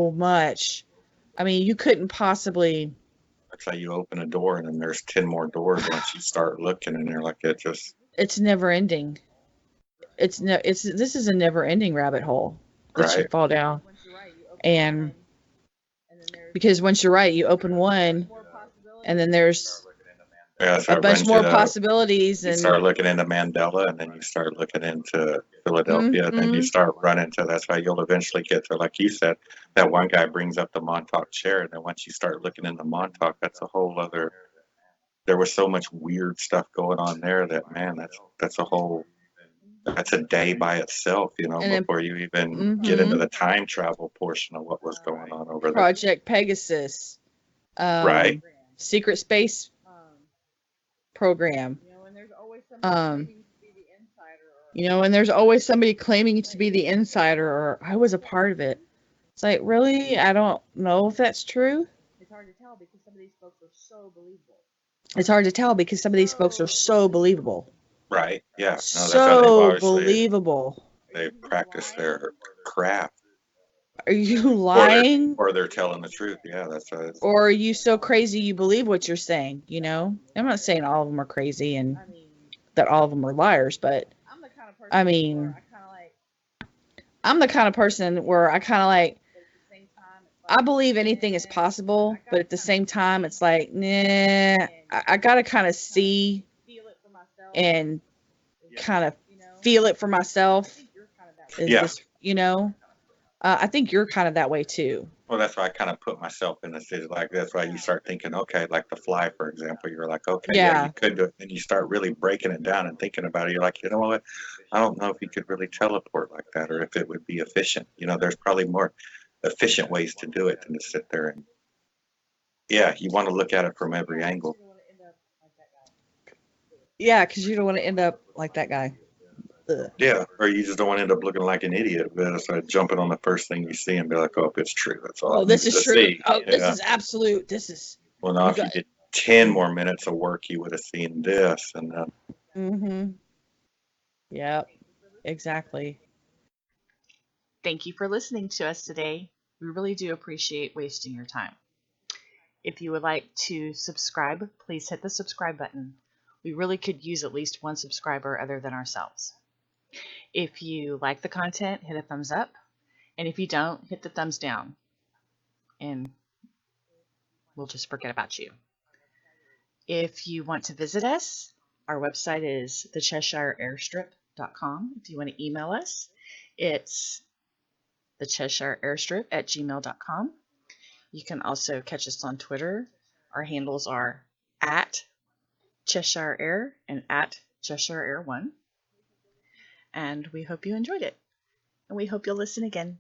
So much. I mean, you couldn't possibly. That's how you open a door and then there's 10 more doors once you start looking and you're like, it just, It's never ending. This is a never ending rabbit hole that you right. fall down. And because once you're right, you open one, and then there's Yeah, that's a how it bunch runs you more to, possibilities. you start And looking into Mandela and then you start looking into Philadelphia and then you hmm start running to, that's how you'll eventually get to, like you said, that one guy brings up the Montauk chair. And then once you start looking into Montauk, that's a whole other, there was so much weird stuff going on there that, man, that's a whole, that's a day by itself, and then before you even get into hmm the time travel portion of what was going on over there. Project Pegasus, Right. um, Secret Space Program. Um, and there's always somebody claiming to be the insider, or I was a part of it. It's like, really? I don't know if that's true. It's hard to tell because some of these folks are so believable. Right. Yeah. No, that's how they've So obviously, believable. they practice their craft, Are you or lying? they're telling the truth. Yeah, that's how it's, Or are you so crazy you believe what you're saying? I'm not saying all of them are crazy and that all of them are liars, but I mean, I'm the kind of person where I kind of like, I believe anything is possible, but at the same time, it's like, nah, I got to kind of see and kind of feel it for myself. Is yeah. this, I think you're kind of that way too. Well, that's why I kind of put myself in the situation. Like that's why you start thinking, okay, like the fly, for example. You're like, okay, yeah, you Yeah. could do it. Then you start really breaking it down and thinking about it. You're like, you know what? I don't know if you could really teleport like that, or if it would be efficient. There's probably more efficient ways to do it than to sit there and, yeah, you want to look at it from every angle. Yeah, because you don't want to end up like that guy. Ugh. Yeah, or you just don't want to end up looking like an idiot. But start jumping on the first thing you see and be like, oh, it's true. That's all I Oh, this needed is to true. see. Oh, this Yeah. is absolute. This is, Well, now you if you got. did 10 more minutes of work, you would have seen this. And Mm-hmm. Yep, exactly. Thank you for listening to us today. We really do appreciate wasting your time. If you would like to subscribe, please hit the subscribe button. We really could use at least one subscriber other than ourselves. If you like the content, hit a thumbs up. And if you don't, hit the thumbs down. And we'll just forget about you. If you want to visit us, our website is the CheshireAirstrip.com. If you want to email us, it's the CheshireAirstrip@gmail.com. You can also catch us on Twitter. Our handles are at Cheshire Air and at Cheshire Air 1. And we hope you enjoyed it. And we hope you'll listen again.